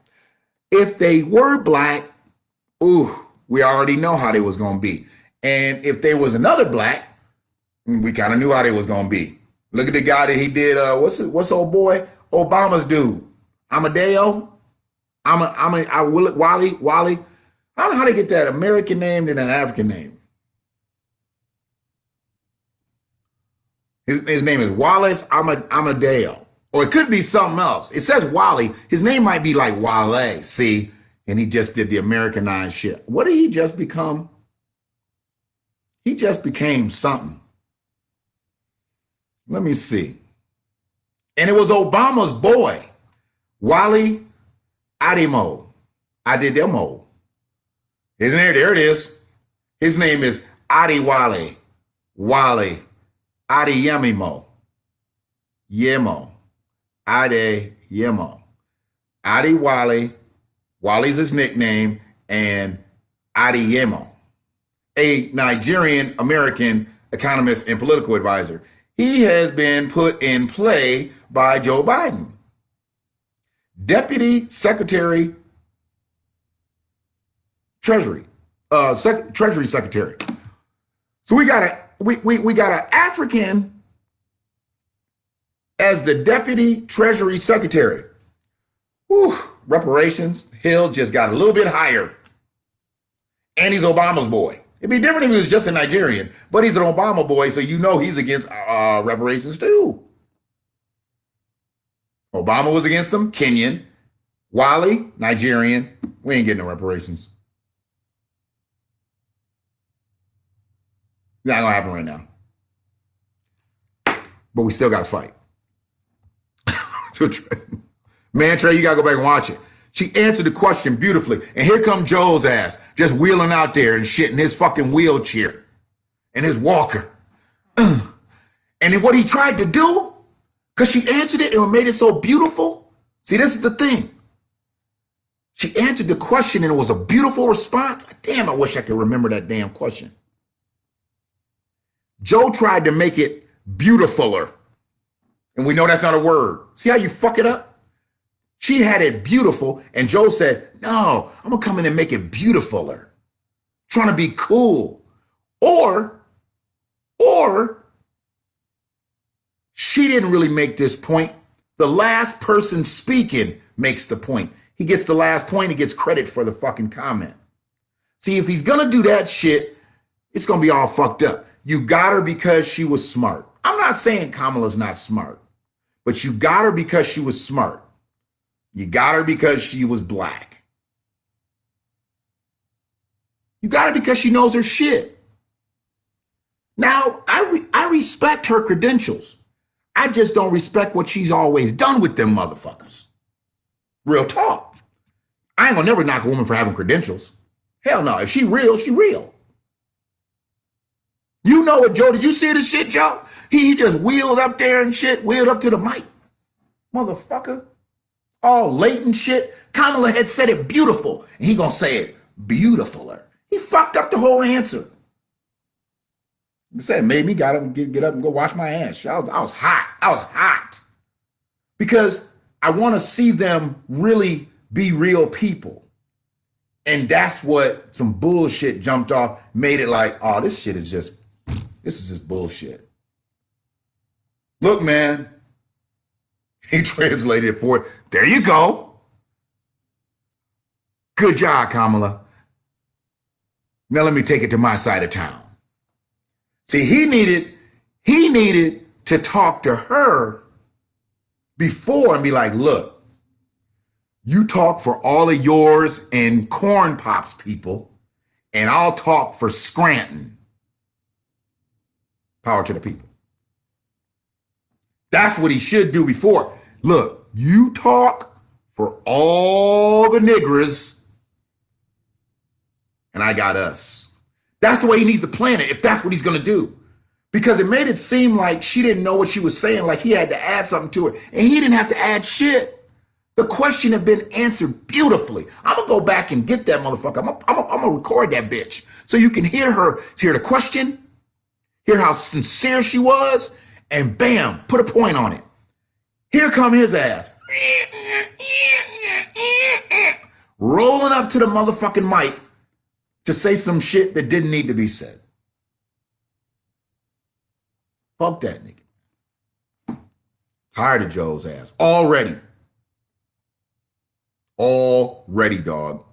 If they were black, ooh, we already know how they was going to be. And if there was another black, we kind of knew how they was going to be. Look at the guy that he did, what's old boy? Obama's dude. Amadeo? Wally? I don't know how they get that American name and an African name. His name is Wallace Amadeo. Or it could be something else. It says Wally. His name might be like Wale, see? And he just did the Americanized shit. What did he just become? He just became something. Let me see. And it was Obama's boy, Wally Ademo. Isn't there it is. His name is Adiwale. Wale Adeyemo. Yemo. Adeyemo. Adiwale. Wale's his nickname, and Adeyemo, a Nigerian American economist and political advisor. He has been put in play by Joe Biden. Deputy Secretary Treasury, Treasury Secretary. So we got an African as the Deputy Treasury Secretary. Whew, reparations, Hill just got a little bit higher. And he's Obama's boy. It'd be different if he was just a Nigerian, but he's an Obama boy, so you know he's against reparations too. Obama was against them, Kenyan. Wally, Nigerian. We ain't getting no reparations. Not gonna happen right now. But we still gotta fight. Man, Trey, you gotta go back and watch it. She answered the question beautifully. And here come Joe's ass, just wheeling out there and shit in his fucking wheelchair and his walker. And then what he tried to do, because she answered it and made it so beautiful. See, this is the thing. She answered the question and it was a beautiful response. Damn, I wish I could remember that damn question. Joe tried to make it beautifuler. And we know that's not a word. See how you fuck it up? She had it beautiful, and Joe said, no, I'm gonna come in and make it beautifuler. Trying to be cool. Or she didn't really make this point. The last person speaking makes the point. he gets the last point, he gets credit for the fucking comment. See, if he's gonna do that shit, it's gonna be all fucked up. You got her because she was smart. I'm not saying Kamala's not smart, but you got her because she was smart. You got her because she was black. You got her because she knows her shit. Now, I respect her credentials. I just don't respect what she's always done with them motherfuckers. Real talk. I ain't gonna never knock a woman for having credentials. Hell no. If she real, she real. You know it, Joe. Did you see the shit, Joe? He just wheeled up there and shit, wheeled up to the mic. Motherfucker. All latent shit. Kamala had said it beautiful, and he gonna say it beautifuler. He fucked up the whole answer. He said it made me gotta get up and go wash my ass. I was hot. I was hot. Because I want to see them really be real people. And that's what some bullshit jumped off, made it like, oh, this is just bullshit. Look, man, he translated it for it. There you go. Good job, Kamala. Now let me take it to my side of town. See, he needed to talk to her before and be like, look, you talk for all of yours and Corn Pops people, and I'll talk for Scranton. Power to the people. That's what he should do before. Look, you talk for all the niggers, and I got us. That's the way he needs to plan it, if that's what he's going to do. Because it made it seem like she didn't know what she was saying, like he had to add something to it. And he didn't have to add shit. The question had been answered beautifully. I'm going to go back and get that motherfucker. I'm going to record that bitch so you can hear the question, hear how sincere she was, and bam, put a point on it. Here come his ass. Rolling up to the motherfucking mic to say some shit that didn't need to be said. Fuck that nigga. Tired of Joe's ass. Already, dog.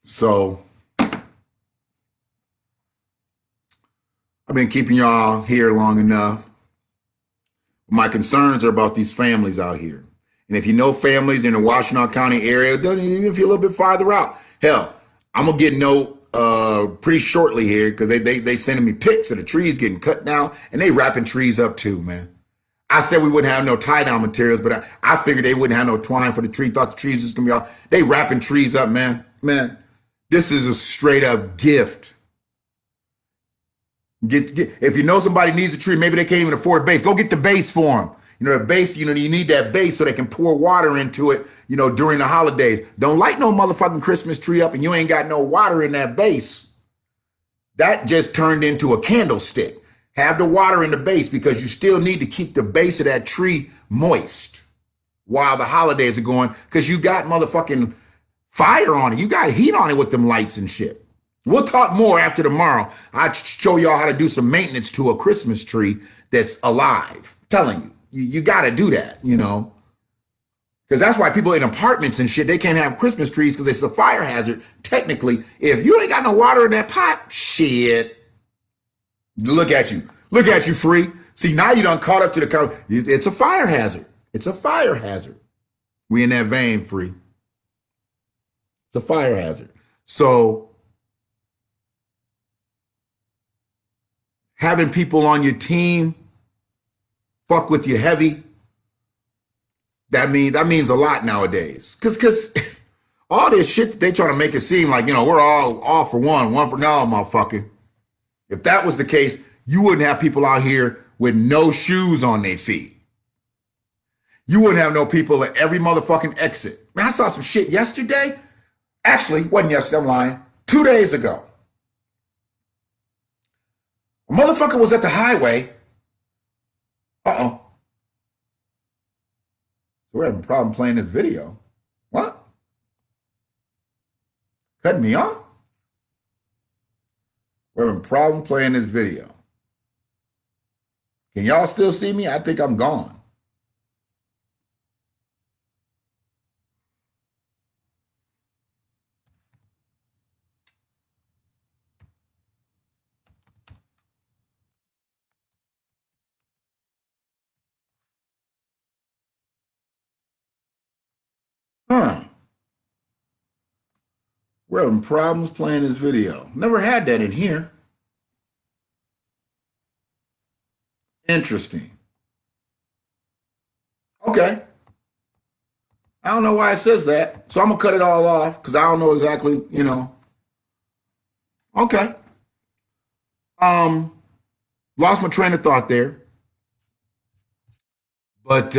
So, I've been keeping y'all here long enough. My concerns are about these families out here. And if you know families in the Washtenaw County area, even if you're a little bit farther out, hell, I'm going to get note pretty shortly here because they sending me pics of the trees getting cut down, and they wrapping trees up too, man. I said we wouldn't have no tie-down materials, but I figured they wouldn't have no twine for the tree. Thought the trees was going to be all. They wrapping trees up, man. Man, this is a straight-up gift. Get, if you know somebody needs a tree, maybe they can't even afford a base, go get the base for them. You know, the base, you need that base so they can pour water into it, during the holidays. Don't light no motherfucking Christmas tree up and you ain't got no water in that base. That just turned into a candlestick. Have the water in the base because you still need to keep the base of that tree moist while the holidays are going, because you got motherfucking fire on it. You got heat on it with them lights and shit. We'll talk more after tomorrow. I'll show y'all how to do some maintenance to a Christmas tree that's alive. I'm telling you got to do that, because that's why people in apartments and shit, they can't have Christmas trees because it's a fire hazard. Technically, if you ain't got no water in that pot, shit. Look at you, free. See, now you done caught up to the cover. It's a fire hazard. It's a fire hazard. We in that vein, free. It's a fire hazard. So, having people on your team fuck with you heavy, that means a lot nowadays. Cause all this shit that they trying to make it seem like, we're all for one for no, motherfucker. If that was the case, you wouldn't have people out here with no shoes on their feet. You wouldn't have no people at every motherfucking exit. Man, I saw some shit yesterday. Actually, wasn't yesterday, I'm lying. 2 days ago. A motherfucker was at the highway. So we're having a problem playing this video. What? Cutting me off? We're having a problem playing this video. Can y'all still see me? I think I'm gone. Huh. We're having problems playing this video. Never had that in here. Interesting. Okay. I don't know why it says that. So I'm going to cut it all off because I don't know exactly, you know. Okay. Lost my train of thought there. But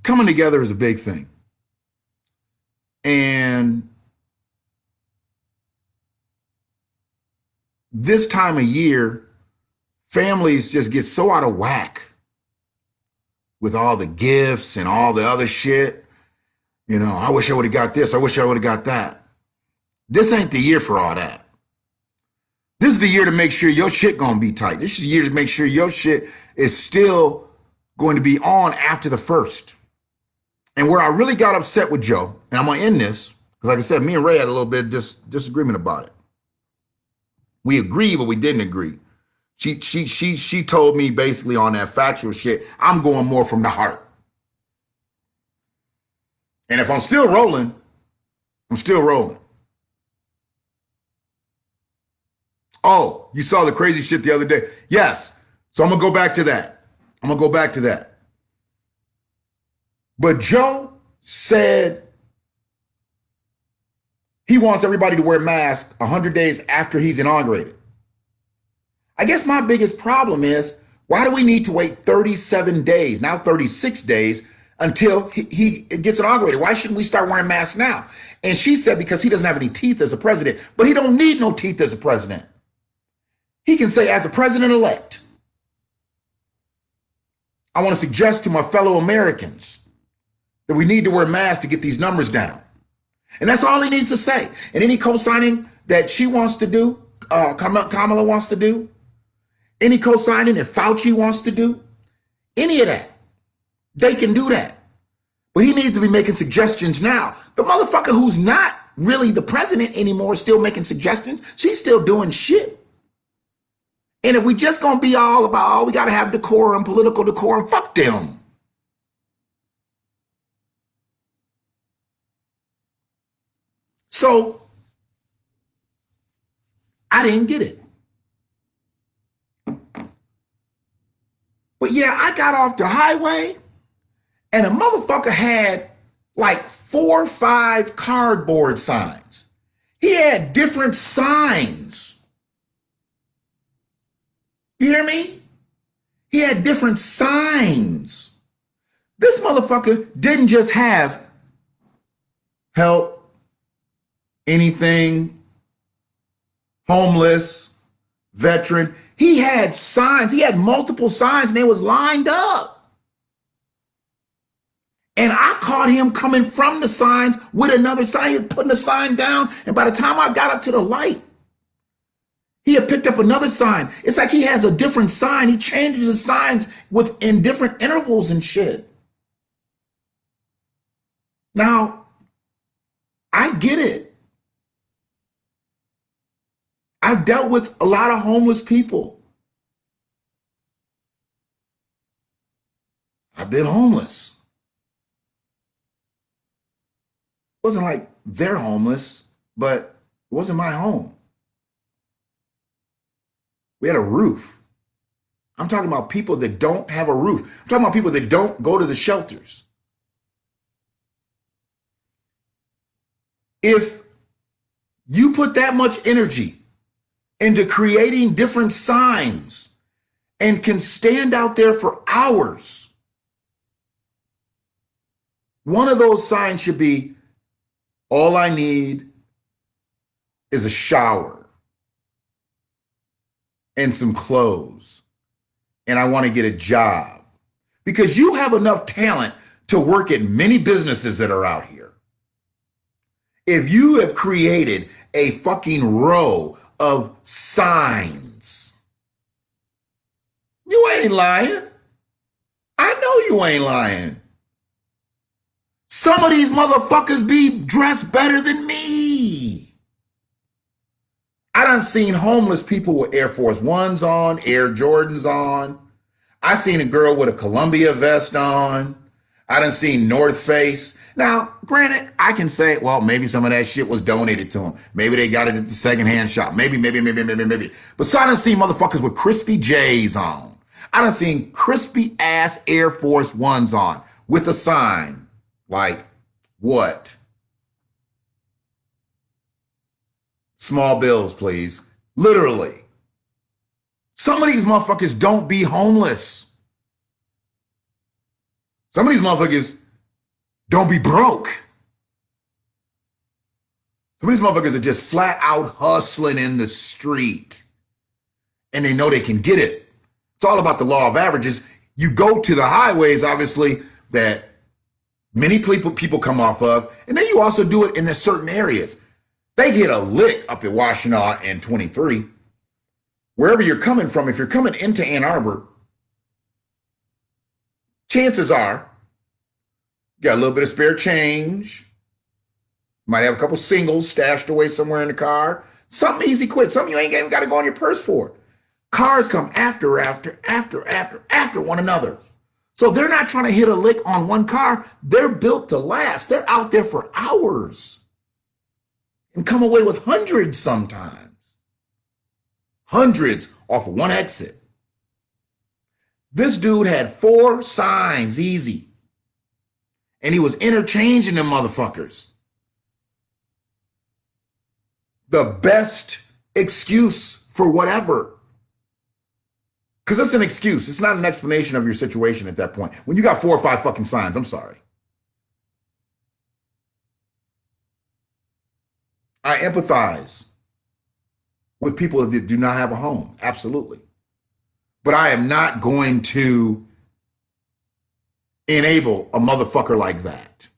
coming together is a big thing. And this time of year, families just get so out of whack with all the gifts and all the other shit. You know, I wish I would have got this. I wish I would have got that. This ain't the year for all that. This is the year to make sure your shit gonna be tight. This is the year to make sure your shit is still going to be on after the first. And where I really got upset with Joe, and I'm gonna end this, because like I said, me and Ray had a little bit of disagreement about it. We agreed, but we didn't agree. She told me basically on that factual shit, I'm going more from the heart. And if I'm still rolling, I'm still rolling. Oh, you saw the crazy shit the other day. Yes. So I'm going to go back to that. But Joe said he wants everybody to wear masks 100 days after he's inaugurated. I guess my biggest problem is, why do we need to wait 37 days, now 36 days, until he gets inaugurated? Why shouldn't we start wearing masks now? And she said because he doesn't have any teeth as a president. But he don't need no teeth as a president. He can say, as a president-elect, I want to suggest to my fellow Americans that we need to wear masks to get these numbers down. And that's all he needs to say. And any co-signing that she wants to do, Kamala wants to do, any co-signing that Fauci wants to do, any of that, they can do that. But he needs to be making suggestions now. The motherfucker who's not really the president anymore is still making suggestions. She's still doing shit. And if we just gonna be all about, oh, we gotta have decorum, political decorum, fuck them. So I didn't get it. But yeah, I got off the highway and a motherfucker had like 4 or 5 cardboard signs. He had different signs. You hear me? He had different signs. This motherfucker didn't just have help, anything, homeless, veteran. He had signs. He had multiple signs and they was lined up. And I caught him coming from the signs with another sign. He was putting the sign down. And by the time I got up to the light, he had picked up another sign. It's like he has a different sign. He changes the signs in different intervals and shit. Now, I get it. I've dealt with a lot of homeless people. I've been homeless. It wasn't like they're homeless, but it wasn't my home. We had a roof. I'm talking about people that don't have a roof. I'm talking about people that don't go to the shelters. If you put that much energy into creating different signs and can stand out there for hours, one of those signs should be, all I need is a shower and some clothes, and I want to get a job. Because you have enough talent to work at many businesses that are out here. If you have created a fucking row of signs, you ain't lying. I know you ain't lying. Some of these motherfuckers be dressed better than me. I done seen homeless people with Air Force Ones on, Air Jordans on. I seen a girl with a Columbia vest on. I done seen North Face. Now, granted, I can say, well, maybe some of that shit was donated to them. Maybe they got it at the secondhand shop. Maybe. But so I done seen motherfuckers with crispy J's on. I done seen crispy ass Air Force Ones on with a sign like, what? Small bills, please. Literally. Some of these motherfuckers don't be homeless. Some of these motherfuckers don't be broke. Some of these motherfuckers are just flat out hustling in the street. And they know they can get it. It's all about the law of averages. You go to the highways, obviously, that many people come off of, and then you also do it in the certain areas. They get a lick up at Washtenaw and 23. Wherever you're coming from, if you're coming into Ann Arbor, chances are you got a little bit of spare change. Might have a couple singles stashed away somewhere in the car. Something easy quick, something you ain't even got to go on your purse for. Cars come after one another. So they're not trying to hit a lick on one car. They're built to last. They're out there for hours and come away with hundreds sometimes. Hundreds off of one exit. This dude had 4 signs easy. And he was interchanging them motherfuckers. The best excuse for whatever. Because it's an excuse. It's not an explanation of your situation at that point. When you got 4 or 5 fucking signs, I'm sorry. I empathize with people that do not have a home. Absolutely. But I am not going to enable a motherfucker like that.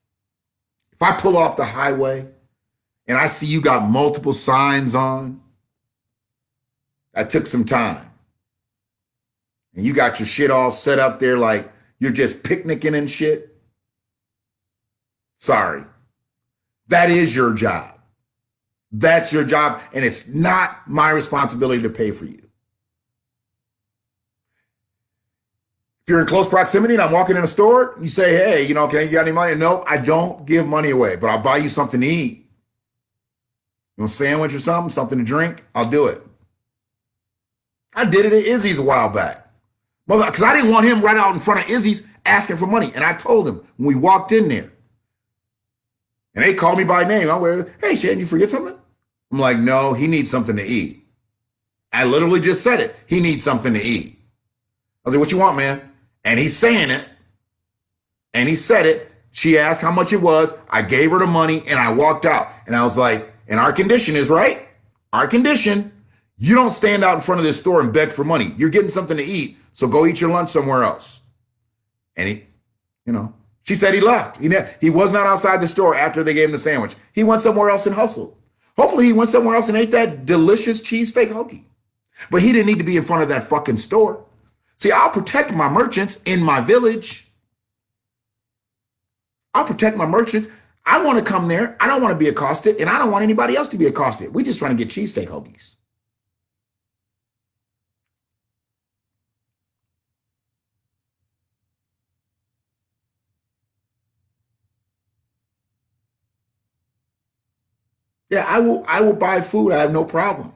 If I pull off the highway and I see you got multiple signs on, that took some time. And you got your shit all set up there like you're just picnicking and shit. Sorry. That is your job. That's your job, and it's not my responsibility to pay for you. If you're in close proximity and I'm walking in a store, you say, hey, you know, can you got any money? Nope, I don't give money away, but I'll buy you something to eat. You want a sandwich or something to drink? I'll do it. I did it at Izzy's a while back. Because I didn't want him right out in front of Izzy's asking for money. And I told him when we walked in there, and they called me by name. I went, hey, Shannon, you forget something? I'm like, no, he needs something to eat. I literally just said it. He needs something to eat. I was like, what you want, man? And he's saying it. And he said it. She asked how much it was. I gave her the money and I walked out. And I was like, and our condition is, right? Our condition, you don't stand out in front of this store and beg for money. You're getting something to eat. So go eat your lunch somewhere else. And he, you know, she said he left. He was not outside the store after they gave him the sandwich. He went somewhere else and hustled. Hopefully he went somewhere else and ate that delicious cheesesteak hoagie. But he didn't need to be in front of that fucking store. See, I'll protect my merchants in my village. I'll protect my merchants. I want to come there. I don't want to be accosted, and I don't want anybody else to be accosted. We're just trying to get cheesesteak hoagies. Yeah, I will buy food. I have no problem.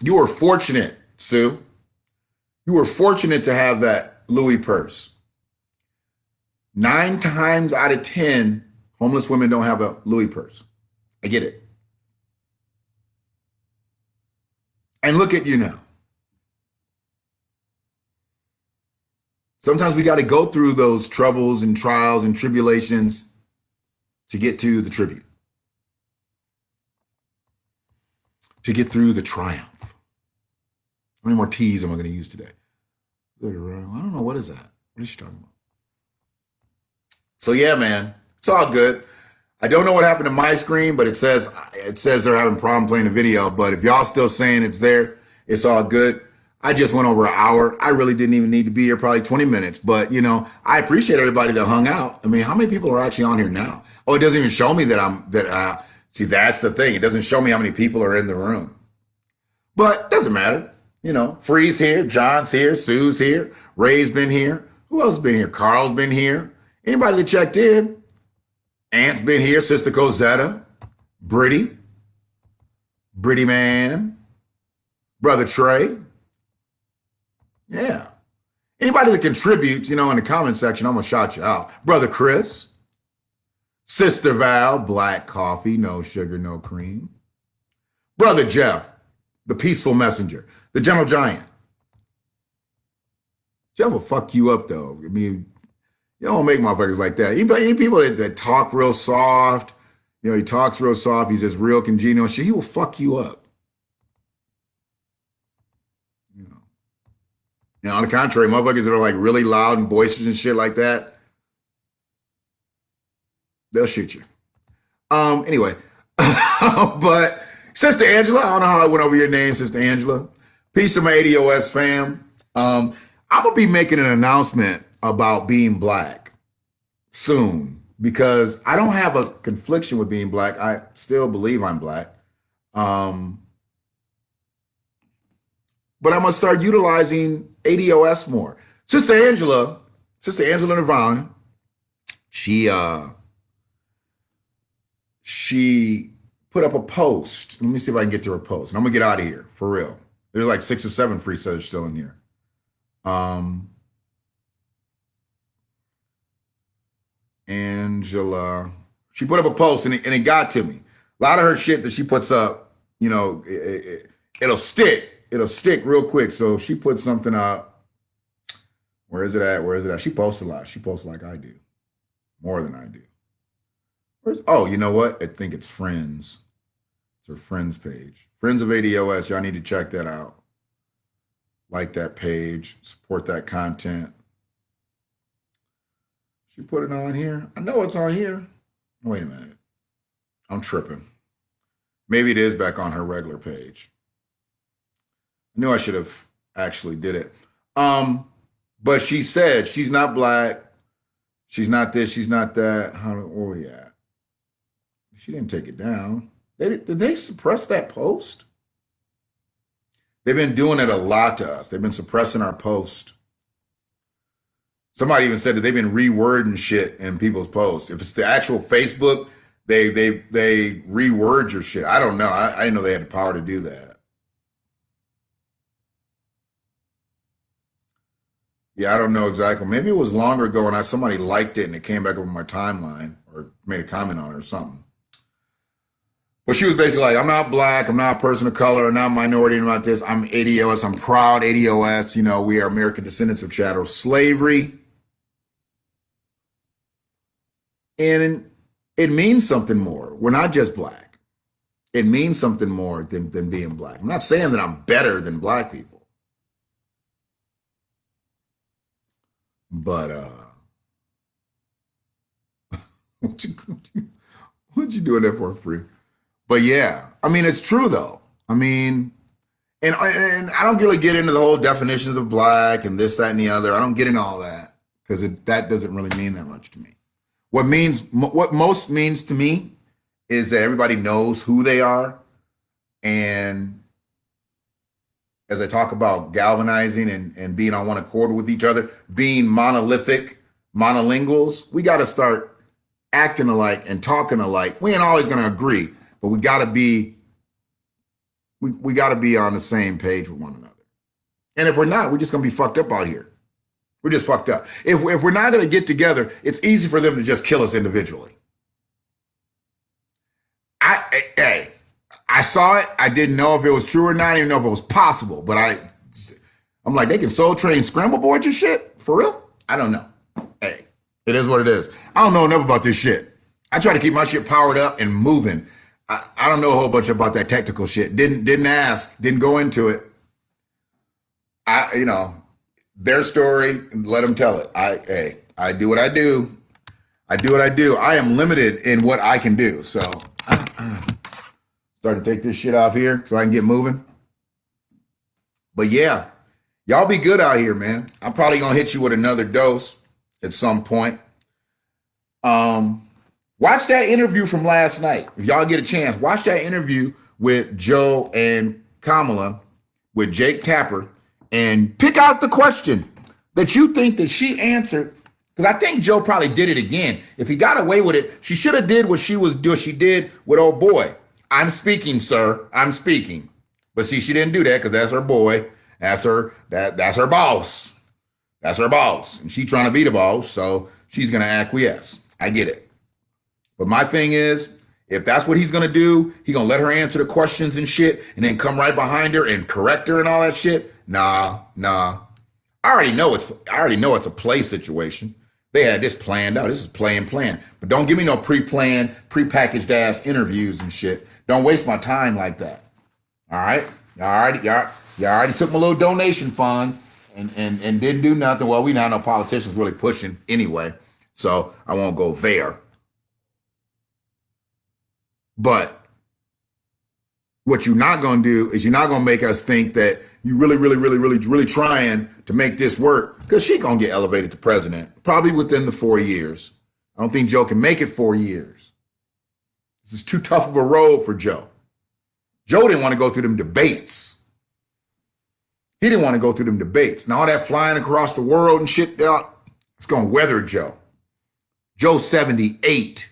You were fortunate, Sue. You were fortunate to have that Louis purse. 9 times out of 10, homeless women don't have a Louis purse. I get it. And look at you now. Sometimes we got to go through those troubles and trials and tribulations to get to the tribute, to get through the triumph. How many more T's am I going to use today? I don't know. What is that? What is she talking about? So yeah, man, it's all good. I don't know what happened to my screen, but it says they're having problem playing the video. But if y'all still saying it's there, it's all good. I just went over an hour. I really didn't even need to be here, probably 20 minutes. But I appreciate everybody that hung out. I mean, how many people are actually on here now? Oh, it doesn't even show me that see, that's the thing. It doesn't show me how many people are in the room. But doesn't matter. Free's here, John's here, Sue's here, Ray's been here. Who else has been here? Carl's been here. Anybody that checked in? Aunt's been here, Sister Cosetta, Britty Man, Brother Trey. Yeah. Anybody that contributes, in the comment section, I'm going to shout you out. Brother Chris, Sister Val, black coffee, no sugar, no cream. Brother Jeff, the peaceful messenger, the gentle giant. Jeff will fuck you up, though. I mean, you don't make motherfuckers like that. Any people that talk real soft, he talks real soft, he's just real congenial shit, he will fuck you up. Now, on the contrary, motherfuckers that are like really loud and boisterous and shit like that, they'll shoot you. Anyway, but Sister Angela, I don't know how I went over your name, Sister Angela. Peace to my ADOS fam. I'm going to be making an announcement about being black soon because I don't have a confliction with being black. I still believe I'm black. But I'm going to start utilizing ADOS more. Sister Angela Nirvana, she put up a post. Let me see if I can get to her post. And I'm going to get out of here, for real. There's like 6 or 7 free subs still in here. Angela, she put up a post and it got to me. A lot of her shit that she puts up, it'll stick. It'll stick real quick. So she put something up. Where is it at? She posts a lot. She posts like I do. More than I do. Oh, you know what? I think it's Friends. It's her Friends page. Friends of ADOS. Y'all need to check that out. Like that page. Support that content. She put it on here. I know it's on here. Wait a minute. I'm tripping. Maybe it is back on her regular page. I knew I should have actually did it. But she said she's not black. She's not this. She's not that. Where are we at? She didn't take it down. Did they suppress that post? They've been doing it a lot to us. They've been suppressing our post. Somebody even said that they've been rewording shit in people's posts. If it's the actual Facebook, they reword your shit. I don't know. I didn't know they had the power to do that. Yeah, I don't know exactly. Maybe it was longer ago and somebody liked it and it came back up on my timeline or made a comment on it or something. But she was basically like, I'm not black, I'm not a person of color, I'm not a minority, I'm not this. I'm ADOS, I'm proud ADOS. We are American Descendants of Slavery. And it means something more. We're not just black. It means something more than being black. I'm not saying that I'm better than black people. But what you doing that for free? But yeah, I mean, it's true though. I mean, and I don't really get into the whole definitions of black and this, that, and the other. I don't get into all that because that doesn't really mean that much to me. What most means to me is that everybody knows who they are. And as I talk about galvanizing and being on one accord with each other, being monolithic, monolinguals, we got to start acting alike and talking alike. We ain't always going to agree, but we got to be on the same page with one another. And if we're not, we're just going to be fucked up out here. We're just fucked up. If we're not going to get together, it's easy for them to just kill us individually. I saw it. I didn't know if it was true or not. I didn't know if it was possible. But I'm like, they can soul train scramble board your shit? For real? I don't know. Hey, it is what it is. I don't know enough about this shit. I try to keep my shit powered up and moving. I don't know a whole bunch about that technical shit. Didn't ask. Didn't go into it. their story and let them tell it. I do what I do. I do what I do. I am limited in what I can do. So start to take this shit off here so I can get moving. But yeah, y'all be good out here, man. I'm probably gonna hit you with another dose at some point. Watch that interview from last night. If y'all get a chance, watch that interview with Joe and Kamala with Jake Tapper and pick out the question that you think that she answered. Because I think Joe probably did it again. If he got away with it, she should have did what she did with old boy. I'm speaking, sir. I'm speaking. But see, she didn't do that because that's her boy. That's her boss. That's her boss. And she's trying to be the boss, so she's gonna acquiesce. I get it. But my thing is, if that's what he's gonna do, he gonna let her answer the questions and shit, and then come right behind her and correct her and all that shit. Nah. I already know it's a play situation. They had this planned out. This is plan. But don't give me no pre-planned, pre-packaged ass interviews and shit. Don't waste my time like that. All right? Y'all already took my little donation funds and didn't do nothing. Well, we now know politicians really pushing anyway, so I won't go there. But what you're not going to do is you're not going to make us think that you really trying to make this work, because she's going to get elevated to president probably within the 4 years. I don't think Joe can make it 4 years. This is too tough of a road for Joe. Joe didn't want to go through them debates. He didn't want to go through them debates. And all that flying across the world and shit, it's going to weather Joe. Joe's 78.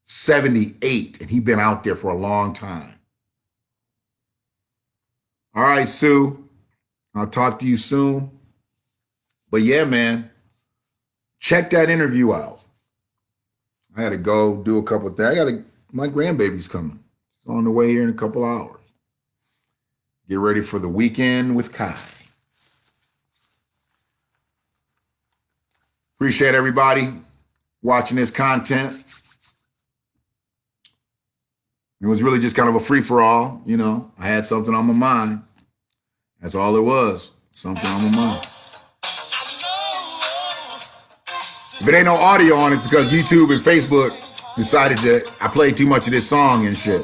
78, and he's been out there for a long time. All right, Sue. I'll talk to you soon. But yeah, man, check that interview out. I had to go do a couple of things. My grandbaby's coming. It's on the way here in a couple hours. Get ready for the weekend with Kai. Appreciate everybody watching this content. It was really just kind of a free-for-all, you know. I had something on my mind. That's all it was, something on my mind. If it ain't no audio on it, because YouTube and Facebook decided that I played too much of this song and shit.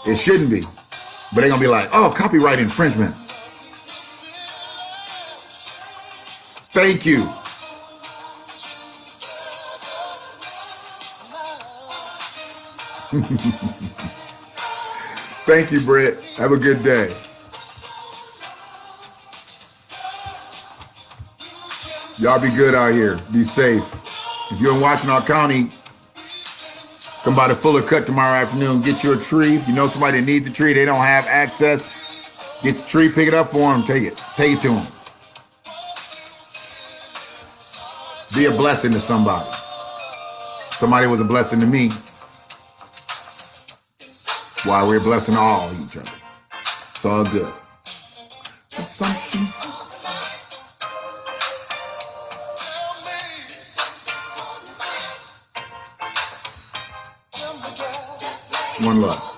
It shouldn't be. But they're going to be like, oh, copyright infringement. Thank you. Thank you, Brett. Have a good day. Y'all be good out here. Be safe. If you're in Washtenaw County, come by the Fuller Cut tomorrow afternoon. Get you a tree. If you know somebody that needs a tree, they don't have access, get the tree, pick it up for them, take it to them. Be a blessing to somebody. Somebody was a blessing to me. Why we're blessing all each other. It's all good. That's something. One love.